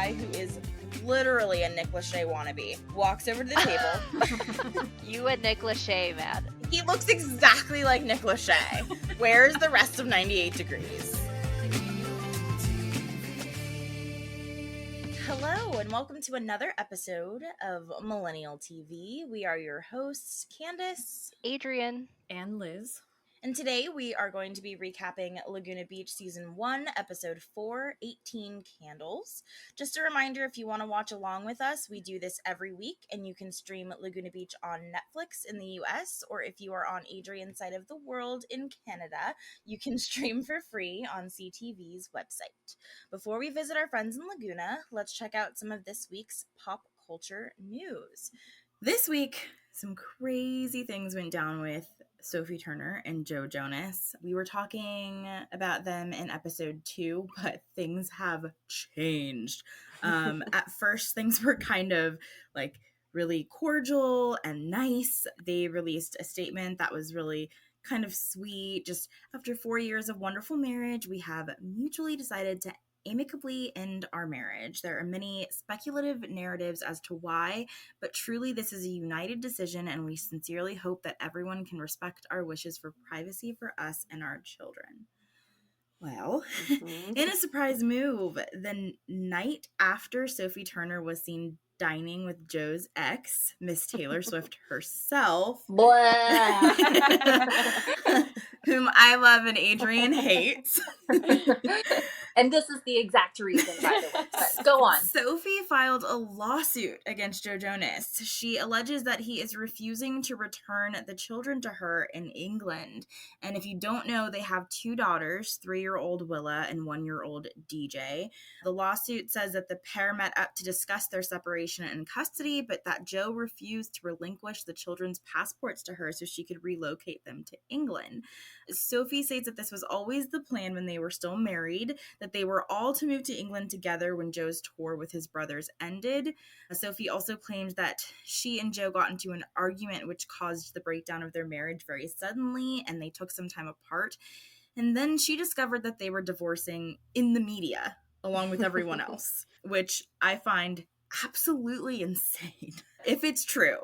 guy who is literally a Nick Lachey wannabe walks over to the table. You and Nick Lachey, man. He looks exactly like Nick Lachey. Where's the rest of 98 Degrees? Hello, and welcome to another episode of Millennial TV. We are your hosts, Candace, Adrian, and Liz. And today we are going to be recapping Laguna Beach Season 1, Episode 4, 18 Candles. Just a reminder, if you want to watch along with us, we do this every week, and you can stream Laguna Beach on Netflix in the US, or if you are on Adrian's side of the world in Canada, you can stream for free on CTV's website. Before we visit our friends in Laguna, let's check out some of this week's pop culture news. This week, some crazy things went down with Sophie Turner and Joe Jonas. We were talking about them in episode 2, but things have changed. At first, things were kind of like really cordial and nice. They released a statement that was really kind of sweet. Just after 4 years of wonderful marriage, we have mutually decided to amicably end our marriage. There are many speculative narratives as to why, but truly this is a united decision, and we sincerely hope that everyone can respect our wishes for privacy for us and our children. Well, in a surprise move, the night after Sophie Turner was seen dining with Joe's ex, Miss Taylor Swift herself, whom I love and Adrian hates. And this is the exact reason, by the way. But go on. Sophie filed a lawsuit against Joe Jonas. She alleges that he is refusing to return the children to her in England. And if you don't know, they have 2 daughters, 3-year-old Willa and 1-year-old DJ. The lawsuit says that the pair met up to discuss their separation and custody, but that Joe refused to relinquish the children's passports to her so she could relocate them to England. Sophie states that this was always the plan when they were still married, that they were all to move to England together when Joe's tour with his brothers ended. Sophie also claimed that she and Joe got into an argument which caused the breakdown of their marriage very suddenly, and they took some time apart. And then she discovered that they were divorcing in the media, along with everyone else, which I find absolutely insane, if it's true.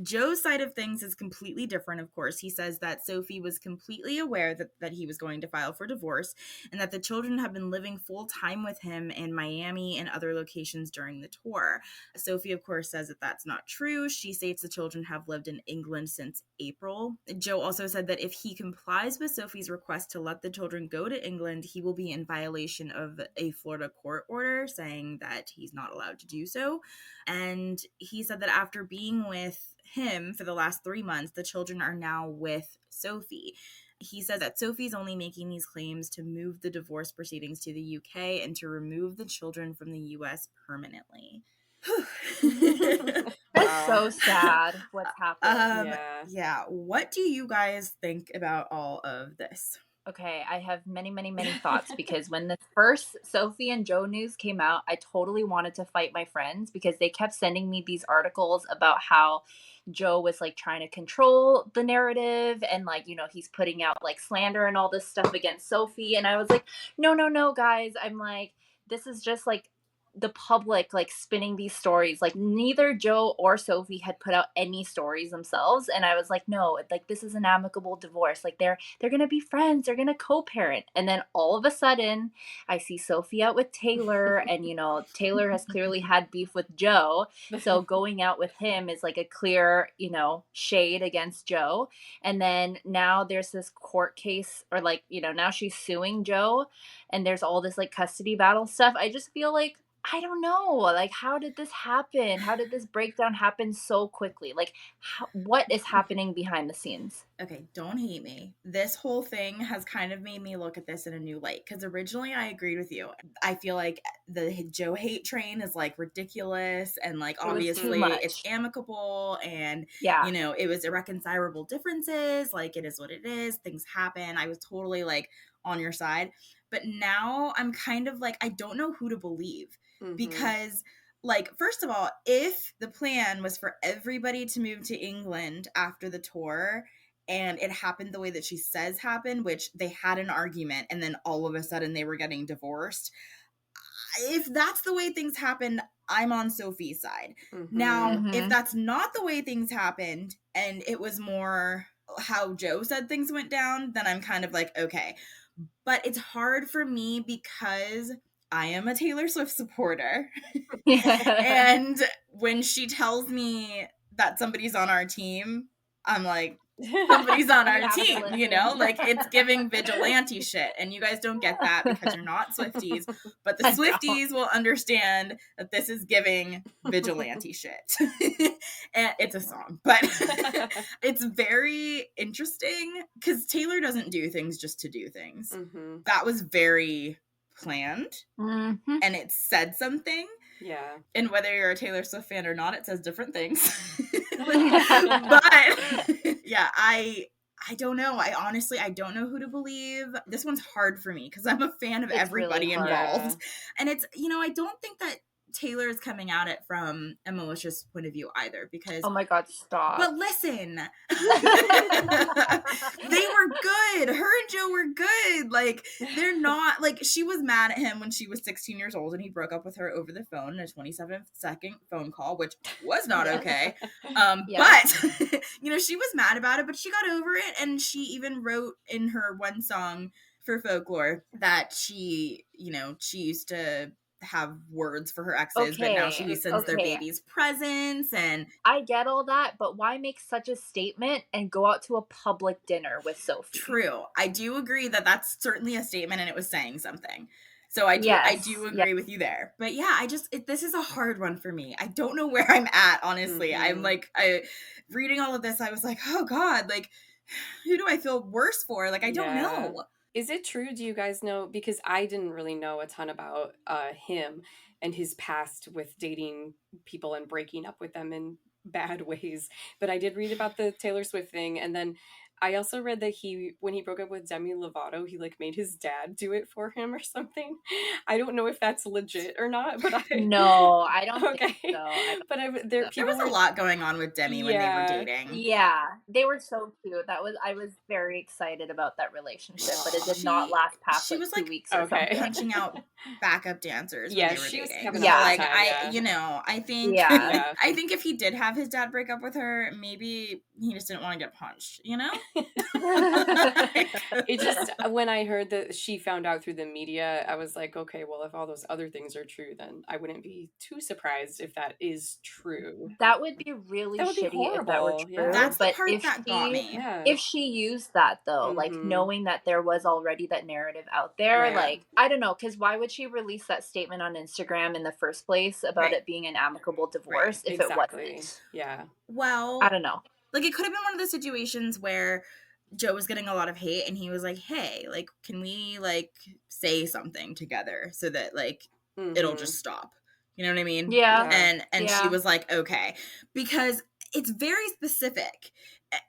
Joe's side of things is completely different, of course. He says that Sophie was completely aware that he was going to file for divorce, and that the children have been living full-time with him in Miami and other locations during the tour. Sophie, of course, says that that's not true. She states the children have lived in England since April. Joe also said that if he complies with Sophie's request to let the children go to England, he will be in violation of a Florida court order saying that he's not allowed to do so. And he said that after being with him for the last 3 months, the children are now with Sophie. He says that Sophie's only making these claims to move the divorce proceedings to the UK and to remove the children from the US permanently. That's so sad what's happening. Yeah. What do you guys think about all of this? Okay, I have many, many, many thoughts because when the first Sophie and Joe news came out, I totally wanted to fight my friends because they kept sending me these articles about how Joe was like trying to control the narrative and like, you know, he's putting out like slander and all this stuff against Sophie. And I was like, no, guys. I'm like, this is just like the public like spinning these stories. Like neither Joe or Sophie had put out any stories themselves, and I was like, no, like this is an amicable divorce, like they're gonna be friends, they're gonna co-parent. And then all of a sudden I see Sophie out with Taylor, and you know, Taylor has clearly had beef with Joe, so going out with him is like a clear, you know, shade against Joe. And then now there's this court case, or like, you know, now she's suing Joe, and there's all this like custody battle stuff. I just feel like, I don't know, like, how did this happen? How did this breakdown happen so quickly? Like, what is happening behind the scenes? Okay, don't hate me. This whole thing has kind of made me look at this in a new light, because originally I agreed with you. I feel like the Joe hate train is like ridiculous, and like obviously it's amicable, and you know, it was irreconcilable differences. Like, it is what it is. Things happen. I was totally like on your side. But now I'm kind of like, I don't know who to believe, because like, first of all, if the plan was for everybody to move to England after the tour, and it happened the way that she says happened, which they had an argument and then all of a sudden they were getting divorced, if that's the way things happened, I'm on Sophie's side. Mm-hmm. Now, if that's not the way things happened and it was more how Joe said things went down, then I'm kind of like, okay. But it's hard for me because I am a Taylor Swift supporter. And when she tells me that somebody's on our team, I'm like, somebody's on our team, you know? Like, it's giving vigilante shit. And you guys don't get that because you're not Swifties. But the Swifties will understand that this is giving vigilante shit. And it's a song. But it's very interesting because Taylor doesn't do things just to do things. Mm-hmm. That was very planned. Mm-hmm. And it said something. Yeah. And whether you're a Taylor Swift fan or not, it says different things. But yeah, I don't know. I don't know who to believe. This one's hard for me because I'm a fan of everybody really hard. involved. And it's, I don't think that Taylor is coming at it from a malicious point of view either because Oh my God, stop. But listen, they were good. Her and Joe were good. Like, they're not, like, she was mad at him when she was 16 years old and he broke up with her over the phone in a 27-second phone call, which was not okay. But, she was mad about it, but she got over it. And she even wrote in her one song for Folklore that she used to have words for her exes, but now she sends their babies presents. And I get all that, but why make such a statement and go out to a public dinner with Sophie? True. I do agree that that's certainly a statement and it was saying something. So I do agree with you there. But yeah, this is a hard one for me. I don't know where I'm at, honestly. Mm-hmm. I'm like, reading all of this, I was like, oh God, like, who do I feel worse for? Like, I don't know. Is it true? Do you guys know? Because I didn't really know a ton about him and his past with dating people and breaking up with them in bad ways. But I did read about the Taylor Swift thing. And then I also read that when he broke up with Demi Lovato, he like made his dad do it for him or something. I don't know if that's legit or not, but No, I don't think so. But there was a lot going on with Demi when they were dating. Yeah, they were so cute. I was very excited about that relationship, but it did not last past she was 2 weeks or something. Punching out backup dancers Yeah, when they were she was dating. having So, a like, time, I think I think if he did have his dad break up with her, maybe he just didn't want to get punched, It just, when I heard that she found out through the media, I was like, okay, well, if all those other things are true, then I wouldn't be too surprised if that is true. That would be really shitty if that were true. Yeah. That's the but part if that got me. If she used that though, like knowing that there was already that narrative out there, like, I don't know, because why would she release that statement on Instagram in the first place about it being an amicable divorce if it wasn't? Yeah. Well, I don't know. Like, it could have been one of those situations where Joe was getting a lot of hate and he was like, hey, like, can we, like, say something together so that, like, it'll just stop? You know what I mean? Yeah. And she was like, okay. Because it's very specific.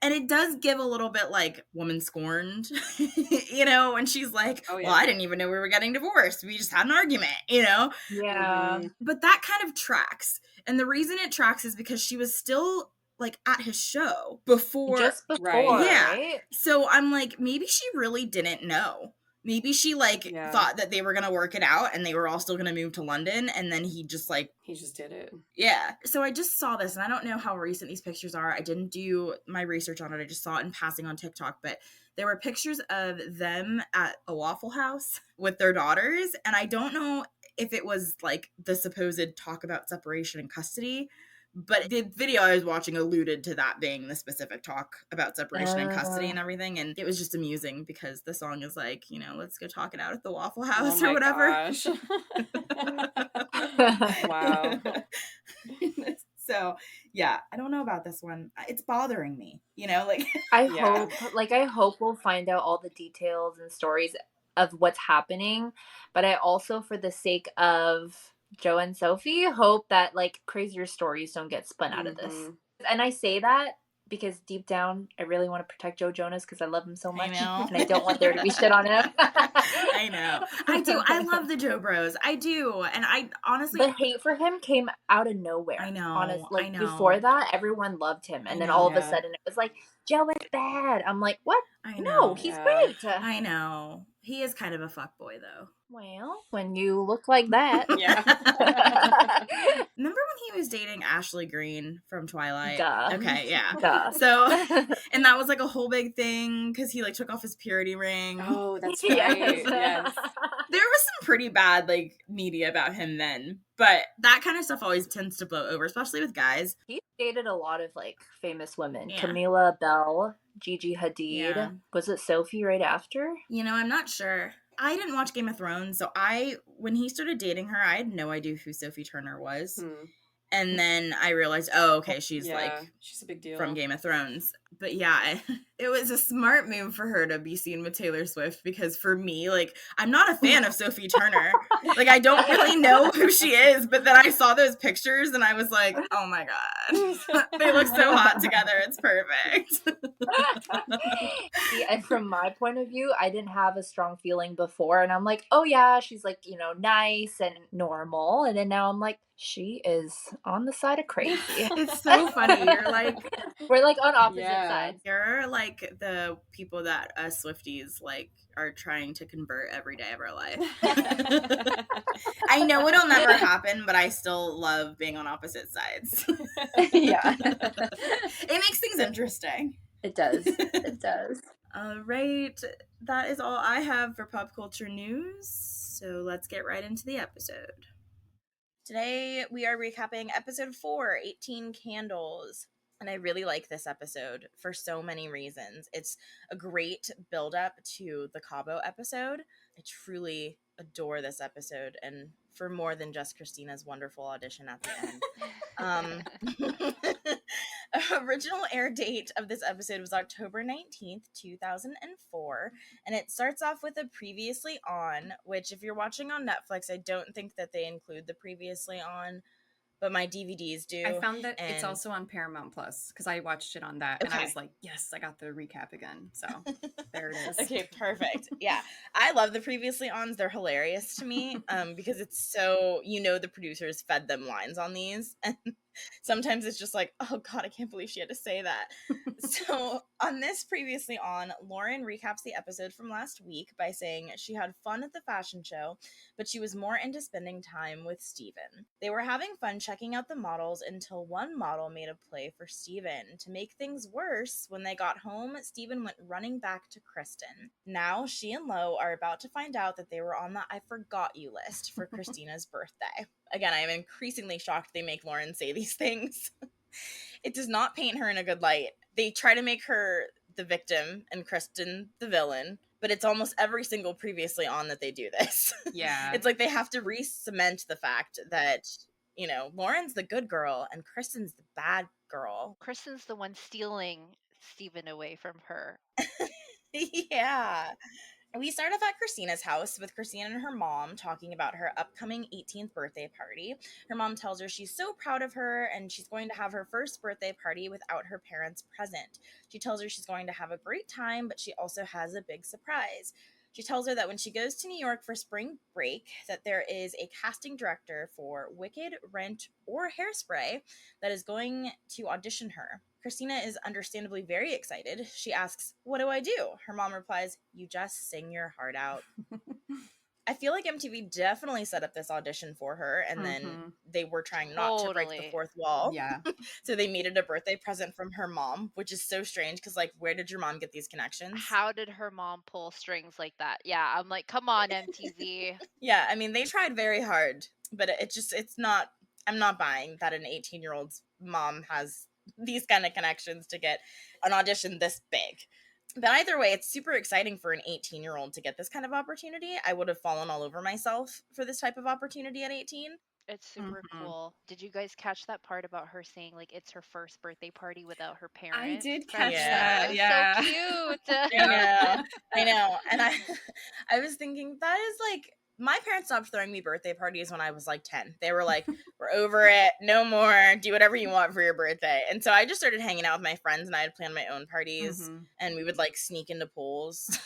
And it does give a little bit, like, woman scorned, when she's like, well, I didn't even know we were getting divorced. We just had an argument, Yeah. But that kind of tracks. And the reason it tracks is because she was still, like, at his show before. Just before, right? So I'm like, maybe she really didn't know. Maybe she, like, thought that they were going to work it out and they were all still going to move to London. And then he just did it. Yeah. So I just saw this and I don't know how recent these pictures are. I didn't do my research on it. I just saw it in passing on TikTok. But there were pictures of them at a Waffle House with their daughters. And I don't know if it was, like, the supposed talk about separation and custody. But the video I was watching alluded to that being the specific talk about separation and custody and everything. And it was just amusing because the song is like, let's go talk it out at the Waffle House or whatever. Gosh. Wow. So, yeah, I don't know about this one. It's bothering me, like. I hope we'll find out all the details and stories of what's happening. But I also, for the sake of Joe and Sophie, hope that, like, crazier stories don't get spun out of this. And I say that because deep down, I really want to protect Joe Jonas because I love him so much. I know. And I don't want there to be shit on him. I know. I do. I love the Joe Bros. I do. And I honestly... The hate for him came out of nowhere. I know. Honestly, before that, everyone loved him. And then all of a sudden, it was like, Joe is bad. I'm like, what? I know. No, he's great. I know. He is kind of a fuckboy, though. Well, when you look like that. Yeah. Remember when he was dating Ashley Greene from Twilight? Duh. Okay, yeah. Duh. So, and that was like a whole big thing because he like took off his purity ring. Oh, that's Yes. right. Yes. There was some pretty bad like media about him then, but that kind of stuff always tends to blow over, especially with guys. He dated a lot of like famous women. Yeah. Camila Bell, Gigi Hadid. Yeah. Was it Sophie right after? You know, I'm not sure. I didn't watch Game of Thrones, so when he started dating her, I had no idea who Sophie Turner was. And then I realized, oh, okay, she's she's a big deal from Game of Thrones. But yeah, it was a smart move for her to be seen with Taylor Swift because for me, like, I'm not a fan of Sophie Turner. Like, I don't really know who she is, but then I saw those pictures and I was like, oh my God, they look so hot together. It's perfect. See, and from my point of view, I didn't have a strong feeling before. And I'm like, oh yeah, she's like, you know, nice and normal. And then now I'm like, she is on the side of crazy. It's so funny. You're like, we're like on opposite sides. You're like the people that us Swifties like are trying to convert every day of our life. I know it'll never happen, but I still love being on opposite sides. Yeah. It makes things interesting. It does. It does. All right. That is all I have for pop culture news. So let's get right into the episode. Today we are recapping episode 4, 18 Candles. And I really like this episode for so many reasons. It's a great build-up to the Cabo episode. I truly adore this episode, and for more than just Christina's wonderful audition at the end. Original air date of this episode was October 19th, 2004, and it starts off with a previously on, which if you're watching on Netflix, I don't think that they include the previously on, but my DVDs do. I found that it's also on Paramount Plus because I watched it on that, and I was like, yes, I got the recap again. So there it is. Okay, perfect. Yeah, I love the previously ons. They're hilarious to me because it's so, the producers fed them lines on these, and sometimes it's just like, oh God, I can't believe she had to say that. So on this previously on, Lauren recaps the episode from last week by saying she had fun at the fashion show, but she was more into spending time with Steven. They were having fun checking out the models until one model made a play for Steven. To make things worse, when they got home, Steven went running back to Kristen. Now, she and Lo are about to find out that they were on the I forgot you list for Christina's birthday. Again, I am increasingly shocked they make Lauren say these things. It does not paint her in a good light. They try to make her the victim and Kristen the villain, but it's almost every single previously on that they do this. Yeah. It's like they have to re-cement the fact that, Lauren's the good girl and Kristen's the bad girl. Kristen's the one stealing Steven away from her. Yeah. We start off at Christina's house with Christina and her mom talking about her upcoming 18th birthday party. Her mom tells her she's so proud of her and she's going to have her first birthday party without her parents present. She tells her she's going to have a great time, but she also has a big surprise. She tells her that when she goes to New York for spring break, that there is a casting director for Wicked, Rent, or Hairspray that is going to audition her. Christina is understandably very excited. She asks, "What do I do?" Her mom replies, "You just sing your heart out." I feel like MTV definitely set up this audition for her, and then they were trying not to break the fourth wall. Yeah. So they made it a birthday present from her mom, which is so strange because, like, where did your mom get these connections? How did her mom pull strings like that? Yeah, I'm like, come on, MTV. Yeah, I mean, they tried very hard, but it's not, I'm not buying that an 18-year-old's mom has these kind of connections to get an audition this big. But either way, it's super exciting for an 18-year-old to get this kind of opportunity. I would have fallen all over myself for this type of opportunity at 18. It's super cool. Did you guys catch that part about her saying, like, it's her first birthday party without her parents? I did catch Yeah. that. Yeah. So cute. I know. And I was thinking, that is like, my parents stopped throwing me birthday parties when I was like 10. They were like, we're over it, no more, do whatever you want for your birthday. And so I just started hanging out with my friends, and I had planned my own parties, and we would like sneak into pools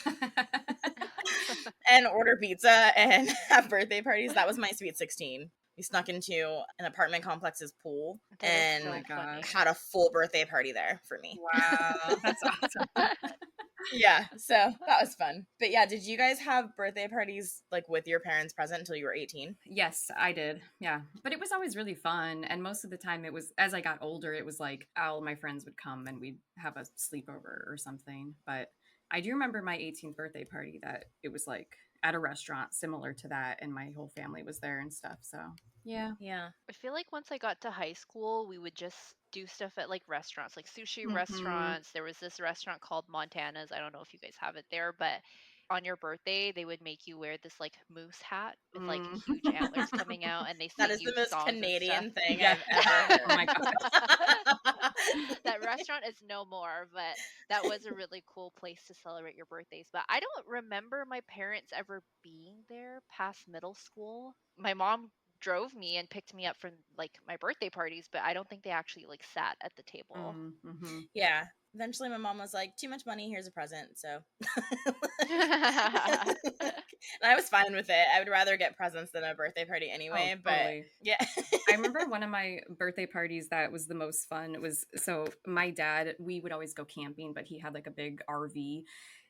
and order pizza and have birthday parties. That was my sweet 16. We snuck into an apartment complex's pool and so funny. had a full birthday party there for me. Wow, that's awesome. Yeah, so that was fun. But yeah, did you guys have birthday parties like with your parents present until you were 18? Yes, I did. Yeah. But it was always really fun. And most of the time it was, as I got older, it was like all my friends would come and we'd have a sleepover or something. But I do remember my 18th birthday party that it was like at a restaurant similar to that. And my whole family was there and stuff. So yeah. Yeah. I feel like once I got to high school, we would just do stuff at like restaurants, like sushi Mm-hmm. restaurants. There was this restaurant called Montana's. I don't know if you guys have it there, but on your birthday, they would make you wear this like moose hat with like Mm. huge antlers coming out, and they That sing is the you most songs and stuff. Canadian thing Yes. I've ever Oh my heard. gosh. That restaurant is no more, but that was a really cool place to celebrate your birthdays. But I don't remember my parents ever being there past middle school. My mom drove me and picked me up for like my birthday parties, but I don't think they actually like sat at the table. Mm-hmm. Yeah. Eventually my mom was like, too much money, here's a present. So Yeah. and I was fine with it. I would rather get presents than a birthday party anyway, Oh, but totally. yeah. I remember one of my birthday parties that was the most fun. It was so my dad, we would always go camping, but he had like a big RV.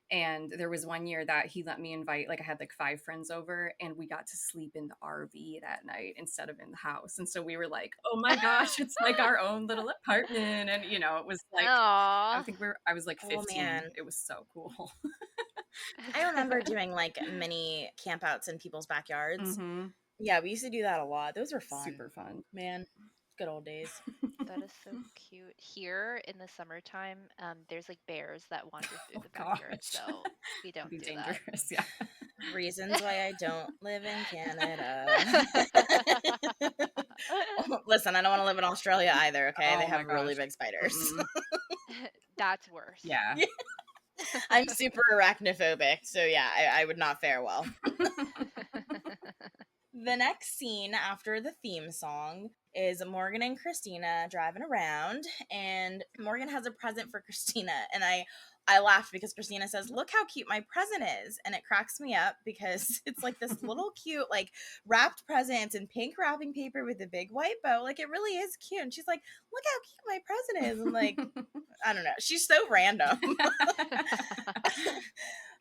And there was one year that he let me invite, like I had like 5 friends over and we got to sleep in the RV that night instead of in the house. And so we were like, oh my gosh, it's like our own little apartment. And you know, it was like, Aw. I was like Oh 15. man. It was so cool. I remember doing like mini campouts in people's backyards. Mm-hmm. Yeah, we used to do that a lot. Those were fun. Super fun. Man, good old days. That is so cute. Here in the summertime, there's like bears that wander through Oh the backyard, gosh. so we don't That'd be do that. dangerous. Yeah. Reasons why I don't live in Canada. Listen, I don't want to live in Australia either, okay? They Oh my have really gosh. big spiders. Mm-mm. That's worse. Yeah. I'm super arachnophobic, so yeah, I would not fare well. The next scene after the theme song is Morgan and Christina driving around, and Morgan has a present for Christina, and I laughed because Christina says, "Look how cute my present is," and it cracks me up because it's like this little cute like wrapped present in pink wrapping paper with a big white bow. Like it really is cute, and she's like, "Look how cute my present is," and like I don't know, she's so random.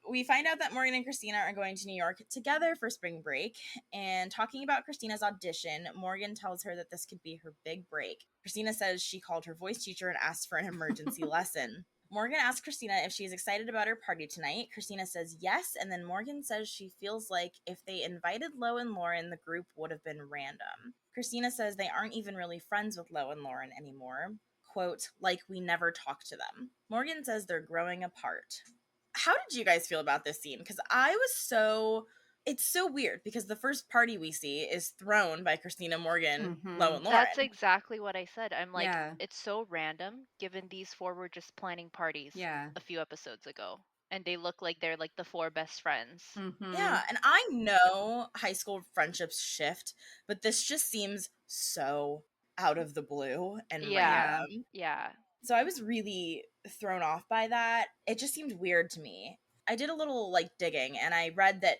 We find out that Morgan and Christina are going to New York together for spring break. And talking about Christina's audition, Morgan tells her that this could be her big break. Christina says she called her voice teacher and asked for an emergency lesson. Morgan asks Christina if she's excited about her party tonight. Christina says yes, and then Morgan says she feels like if they invited Lo and Lauren, the group would have been random. Christina says they aren't even really friends with Lo and Lauren anymore. Quote, like we never talked to them. Morgan says they're growing apart. How did you guys feel about this scene? Because it's so weird because the first party we see is thrown by Christina, Morgan, Lo, and Lauren. That's exactly what I said. I'm like, Yeah. it's so random given these four were just planning parties Yeah. a few episodes ago. And they look like they're like the four best friends. Mm-hmm. Yeah, and I know high school friendships shift, but this just seems so out of the blue and Yeah. random. Yeah. So I was really thrown off by that. It just seemed weird to me. I did a little like digging and I read that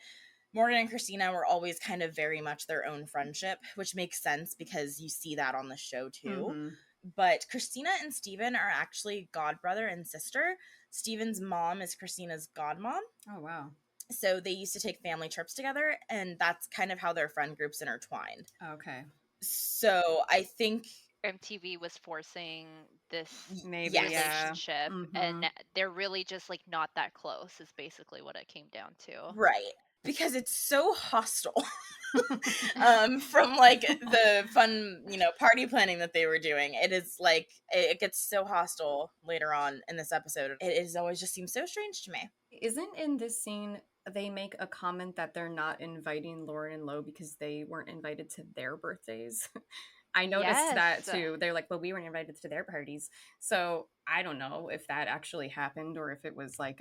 Morgan and Christina were always kind of very much their own friendship, which makes sense because you see that on the show too. Mm-hmm. But Christina and Steven are actually godbrother and sister. Steven's mom is Christina's godmom. Oh, wow. So they used to take family trips together, and that's kind of how their friend groups intertwined. Okay. So I think MTV was forcing this Maybe, Yes. yeah. relationship, Mhm. and they're really just like not that close, is basically what it came down to. right, because it's so hostile. From like the fun, party planning that they were doing, it is like it gets so hostile later on in this episode. It is always just seems so strange to me. Isn't in this scene they make a comment that they're not inviting Lauren and Lo because they weren't invited to their birthdays? I noticed that Yes. too. They're like, well, we weren't invited to their parties. So I don't know if that actually happened or if it was like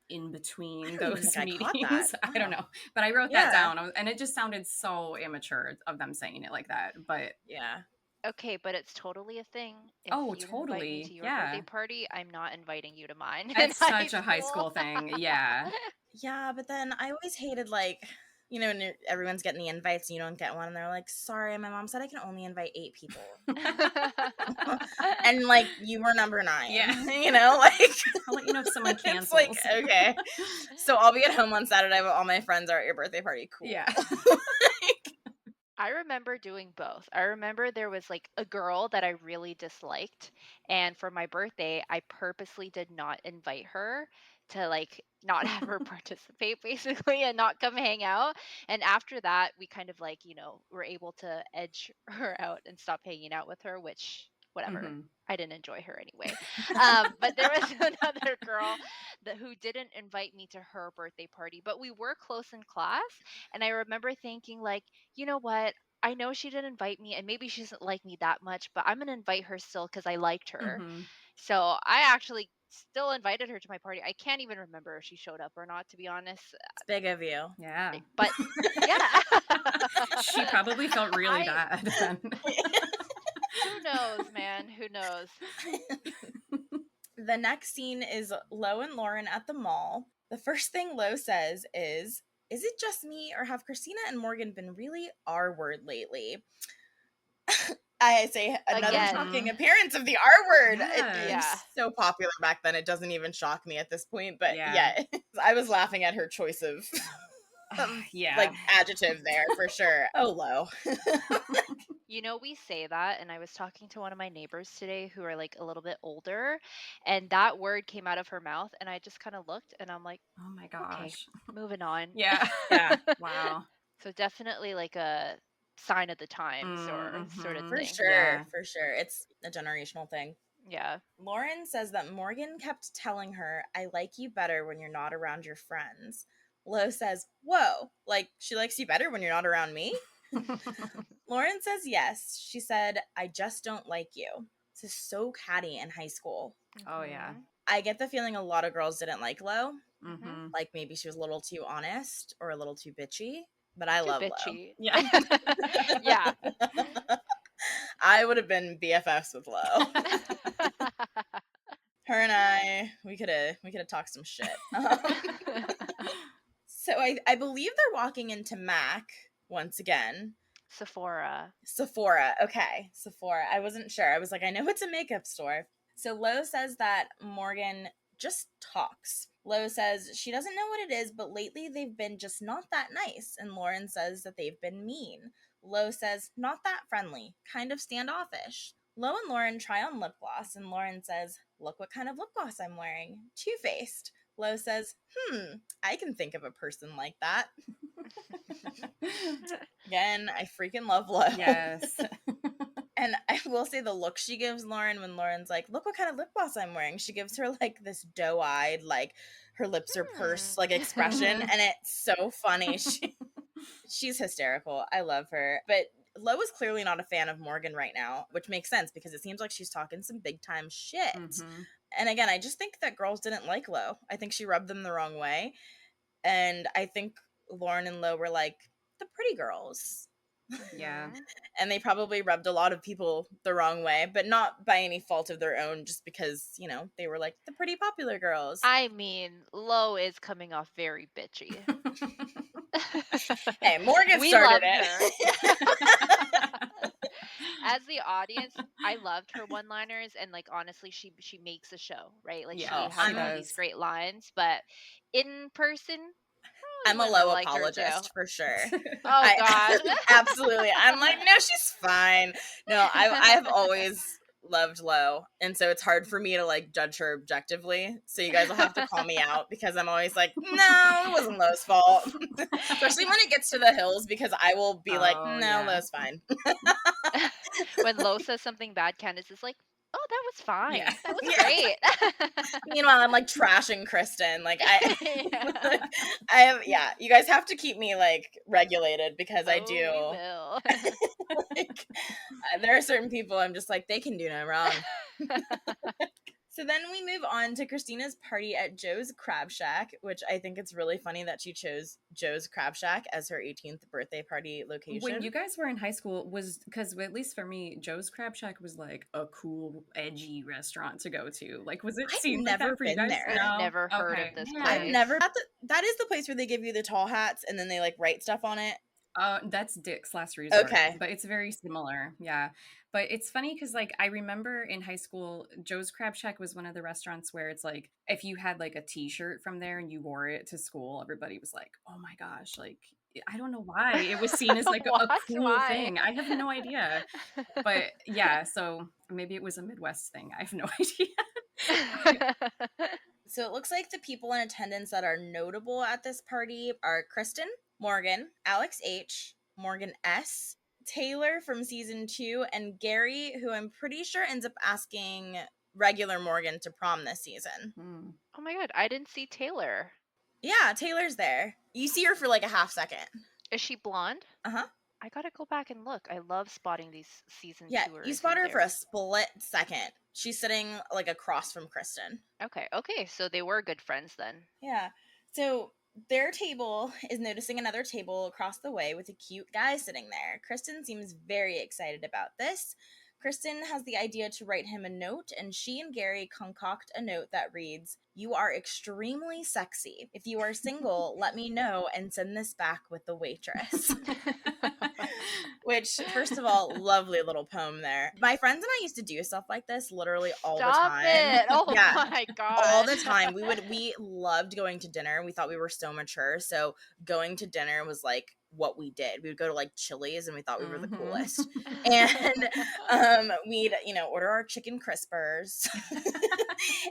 in between don't even those think I caught meetings. that. I don't know. But I wrote Yeah. that down and it just sounded so immature of them saying it like that. But Yeah. Okay, but it's totally a thing. If Oh, you invite me totally. to your Yeah. birthday party, I'm not inviting you to mine. It's in such a high school thing. Yeah. Yeah, but then I always hated like You know, when everyone's getting the invites and you don't get one, and they're like, sorry, my mom said I can only invite 8 people. And, like, you were number 9. Yeah. You know, like. I'll let you know if someone It's cancels. like, okay. So I'll be at home on Saturday, but all my friends are at your birthday party. Cool. Yeah. I remember doing both. I remember there was like a girl that I really disliked, and for my birthday, I purposely did not invite her to like not have her participate basically and not come hang out. And after that, we kind of like, were able to edge her out and stop hanging out with her, which whatever. Mhm. I didn't enjoy her anyway. But there was another girl who didn't invite me to her birthday party, but we were close in class. And I remember thinking, like, you know what? I know she didn't invite me, and maybe she doesn't like me that much, but I'm going to invite her still because I liked her. Mhm. So I actually still invited her to my party. I can't even remember if she showed up or not, to be honest. It's big of you. Yeah. But yeah. She probably felt really bad then. Who knows, man? Who knows? The next scene is Lo and Lauren at the mall. The first thing Lo says is it just me, or have Christina and Morgan been really R-word lately? I say another Again. shocking appearance of the R-word. Yes. It Yeah. was so popular back then, it doesn't even shock me at this point. But Yeah. I was laughing at her choice of Yeah. like adjective there for sure. Oh, Lo. We say that, and I was talking to one of my neighbors today who are like a little bit older, and that word came out of her mouth, and I just kind of looked, and I'm like, Oh my okay, gosh. moving on. Yeah. Yeah. Wow. So definitely like a sign of the times or sort of Mhm. For thing. sure. Yeah. For sure. It's a generational thing. Yeah. Lauren says that Morgan kept telling her, I like you better when you're not around your friends. Lo says, whoa, like she likes you better when you're not around me? Lauren says yes. She said, I just don't like you. This is so catty in high school. Oh yeah. I get the feeling a lot of girls didn't like Lo. Mm-hmm. Like maybe she was a little too honest or a little too bitchy. But I Too love bitchy. Yeah. Yeah. Lo. I would have been BFFs with Lo. Her and I, we could have talked some shit. So I believe they're walking into Mac once again. Sephora. Okay. Sephora. I wasn't sure. I was like, I know it's a makeup store. So Lo says that Morgan just talks. Lo says she doesn't know what it is, but lately they've been just not that nice. And Lauren says that they've been mean. Lo says, not that friendly, kind of standoffish. Lo and Lauren try on lip gloss, and Lauren says, look what kind of lip gloss I'm wearing. Two-faced. Lo says, I can think of a person like that. Again, I freaking love Lo. Yes. And I will say the look she gives Lauren when Lauren's like, look what kind of lip gloss I'm wearing. She gives her like this doe-eyed, like her lips are pursed, like expression. And it's so funny. She's hysterical. I love her. But Lo is clearly not a fan of Morgan right now, which makes sense because it seems like she's talking some big time shit. Mm-hmm. And again, I just think that girls didn't like Lo. I think she rubbed them the wrong way. And I think Lauren and Lo were like the pretty girls. Yeah. And they probably rubbed a lot of people the wrong way, but not by any fault of their own, just because, they were like the pretty popular girls. I mean, Lo is coming off very bitchy. Hey, Morgan We started loved it. As the audience, I loved her one-liners, and like honestly, she makes a show, right? Like Yeah, she has she all these does. great lines, but in person, I I'm a wouldn't have Lo liked her too. apologist for sure. Oh God. Absolutely. I'm like, no, she's fine. No, I have always loved Lo, and so it's hard for me to like judge her objectively. So you guys will have to call me out because I'm always like, no, it wasn't Lo's fault. Especially when it gets to the hills, because I will be like, no, yeah. Lo's fine. When Lo says something bad, Candace is like, oh, that was fine. Yeah. That was Yeah. great. Meanwhile, I'm like trashing Kristen. Like Yeah. I have, you guys have to keep me like regulated because I Oh, do. we will. Like, there are certain people I'm just like, they can do no wrong. So then we move on to Christina's party at Joe's Crab Shack, which I think it's really funny that she chose Joe's Crab Shack as her 18th birthday party location. When you guys were in high school, was because at least for me, Joe's Crab Shack was like a cool, edgy restaurant to go to. Like, was it I've seen like never that for you been guys? there. I've never heard Okay. of this Yeah. place. I've never. That is the place where they give you the tall hats and then they like write stuff on it. That's Dick's Last Resort. Okay. But it's very similar. Yeah. But it's funny because, like, I remember in high school, Joe's Crab Shack was one of the restaurants where it's like, if you had like a t-shirt from there and you wore it to school, everybody was like, oh my gosh, like, I don't know why it was seen as like a What? cool Why? thing. I have no idea. But yeah, so maybe it was a Midwest thing. I have no idea. So it looks like the people in attendance that are notable at this party are Kristen, Morgan, Alex H, Morgan S, Taylor from season 2, and Gary, who I'm pretty sure ends up asking regular Morgan to prom this season. Oh my god, I didn't see Taylor. Yeah, Taylor's there. You see her for like a half second. Is she blonde? Uh-huh. I gotta go back and look. I love spotting these season Yeah, tours. you spot her for a split second. She's sitting like across from Kristen. Okay, so they were good friends then. Yeah. So their table is noticing another table across the way with a cute guy sitting there. Kristen seems very excited about this. Kristen has the idea to write him a note, and she and Gary concoct a note that reads, "You are extremely sexy. If you are single, let me know and send this back with the waitress." Which, first of all, lovely little poem there. My friends and I used to do stuff like this literally all the time. Stop it! Oh Yeah. my god. All the time. We loved going to dinner. We thought we were so mature. So going to dinner was like what we did. We would go to like Chili's and we thought we were the coolest. And we'd, order our chicken crispers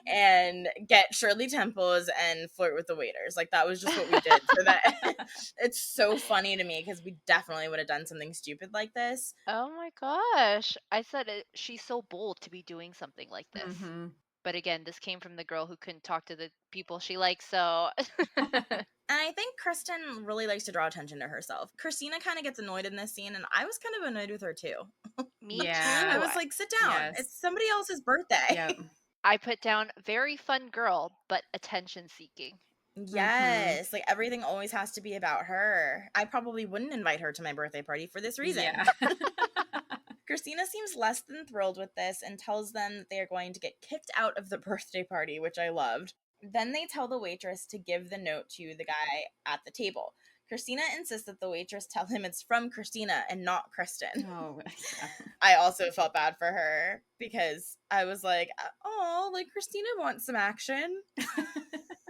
and get Shirley Temples and flirt with the waiters. Like that was just what we did. So that it's so funny to me because we definitely would have done something stupid like this. Oh my gosh. I said it, she's so bold to be doing something like this. But again, this came from the girl who couldn't talk to the people she likes, so. And I think Kristen really likes to draw attention to herself. Christina kind of gets annoyed in this scene, and I was kind of annoyed with her too. Me too. I was like, sit down. Yes. It's somebody else's birthday. Yep. I put down very fun girl, but attention seeking. Yes, like everything always has to be about her. I probably wouldn't invite her to my birthday party for this reason. Yeah. Christina seems less than thrilled with this and tells them that they are going to get kicked out of the birthday party, which I loved. Then they tell the waitress to give the note to the guy at the table. Christina insists that the waitress tell him it's from Christina and not Kristen. Oh, yeah. I also felt bad for her because I was like, oh, like Christina wants some action.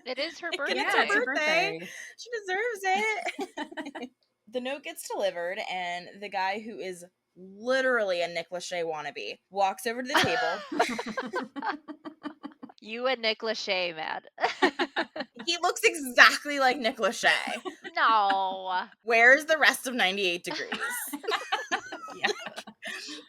It is her Like, birthday. and it's her birthday. She deserves it. The note gets delivered, and the guy who is literally a Nick Lachey wannabe walks over to the table. You and Nick Lachey, man. He looks exactly like Nick Lachey. No. Where's the rest of 98 Degrees? Yeah.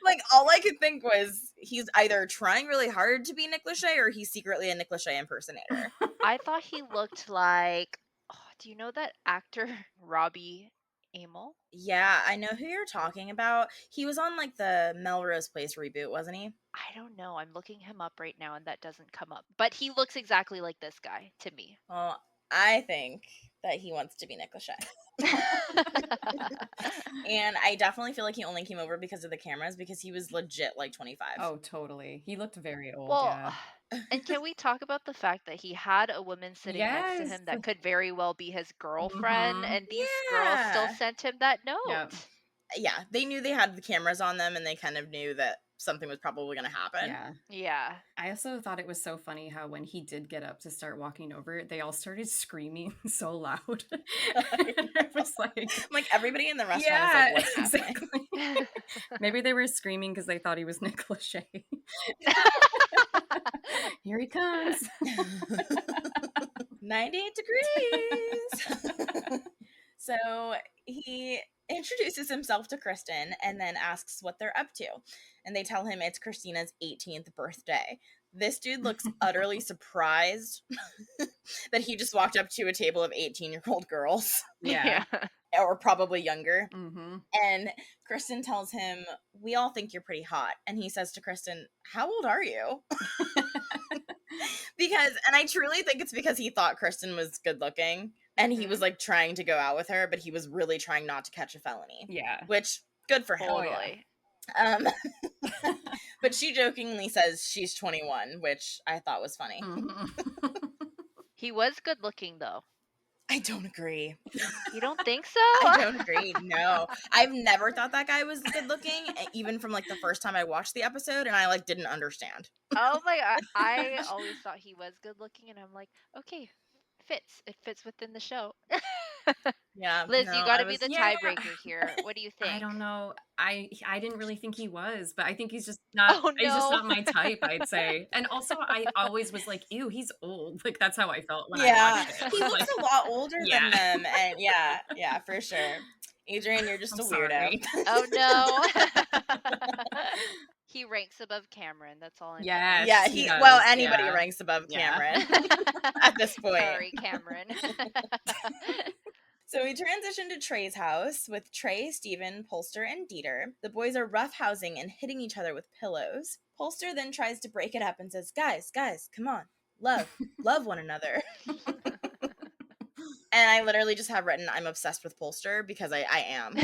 Like, all I could think was he's either trying really hard to be Nick Lachey or he's secretly a Nick Lachey impersonator. I thought he looked like, do you know that actor Robbie Amell? Yeah, I know who you're talking about. He was on like the Melrose Place reboot, wasn't he? I don't know. I'm looking him up right now and that doesn't come up. But he looks exactly like this guy to me. Well, I think that he wants to be Nick Lachey. And I definitely feel like he only came over because of the cameras because he was legit like 25. Oh, totally. He looked very old. Well, Yeah. and can we talk about the fact that he had a woman sitting next to him that could very well be his girlfriend, and these girls still sent him that note? Yep. Yeah, they knew they had the cameras on them and they kind of knew that something was probably going to happen. Yeah. Yeah. I also thought it was so funny how when he did get up to start walking over, they all started screaming so loud. It was like everybody in the restaurant is like, what's exactly. Maybe they were screaming because they thought he was Nick Lachey. Here he comes. 98 degrees. So he introduces himself to Kristen and then asks what they're up to. And they tell him it's Christina's 18th birthday. This dude looks utterly surprised that he just walked up to a table of 18-year-old girls. Yeah. Or probably younger. Mm-hmm. And Kristen tells him, we all think you're pretty hot. And he says to Kristen, how old are you? Because, and I truly think it's because he thought Kristen was good looking and he was like trying to go out with her, but he was really trying not to catch a felony. Yeah. Which, good for him. Totally. But she jokingly says she's 21, which I thought was funny. He was good looking though. I don't agree. You don't think so? I don't agree. No. I've never thought that guy was good looking, even from like the first time I watched the episode, and I like didn't understand. Oh my god. I always thought he was good looking, and I'm like, okay, fits. It fits within the show. Yeah. Liz, no, you got to I be was- the Yeah. tiebreaker here. What do you think? I don't know. I didn't really think he was, but I think he's just not. Oh, He's just no. not my type, I'd say. And also, I always was like, "Ew, he's old." Like that's how I felt when I Yeah. watched it. I He was looks like, a lot older Yeah. than them, and yeah, for sure. Adrian, you're just I'm a weirdo. sorry. Oh no. He ranks above Cameron. That's all I'm Yes, Yeah, he well, does, anybody yeah. ranks above Yeah. Cameron saying. at this point. Sorry, Cameron. So we transition to Trey's house with Trey, Steven, Polster, and Dieter. The boys are roughhousing and hitting each other with pillows. Polster then tries to break it up and says, guys, come on. Love one another. And I literally just have written, I'm obsessed with Polster because I am.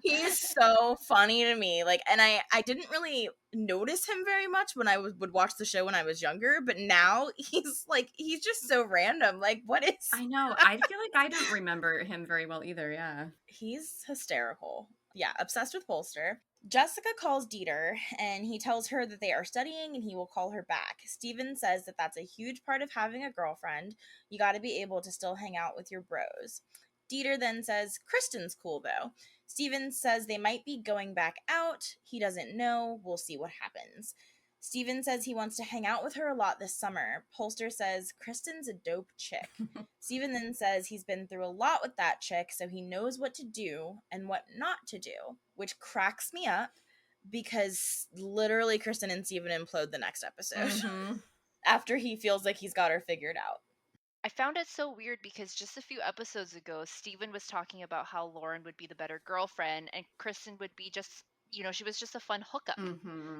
He's so funny to me. Like, and I didn't really notice him very much when I would watch the show when I was younger, but now he's just so random. Like, what is... I know. I feel like I don't remember him very well either. Yeah. He's hysterical. Yeah, obsessed with Polster. Jessica calls Dieter, and he tells her that they are studying and he will call her back. Steven says that that's a huge part of having a girlfriend. You got to be able to still hang out with your bros. Dieter then says, Kristen's cool, though. Steven says they might be going back out. He doesn't know. We'll see what happens. Steven says he wants to hang out with her a lot this summer. Polster says, Kristen's a dope chick. Steven then says he's been through a lot with that chick, so he knows what to do and what not to do, which cracks me up because literally Kristen and Steven implode the next episode after he feels like he's got her figured out. I found it so weird because just a few episodes ago, Steven was talking about how Lauren would be the better girlfriend and Kristen would be just, she was just a fun hookup.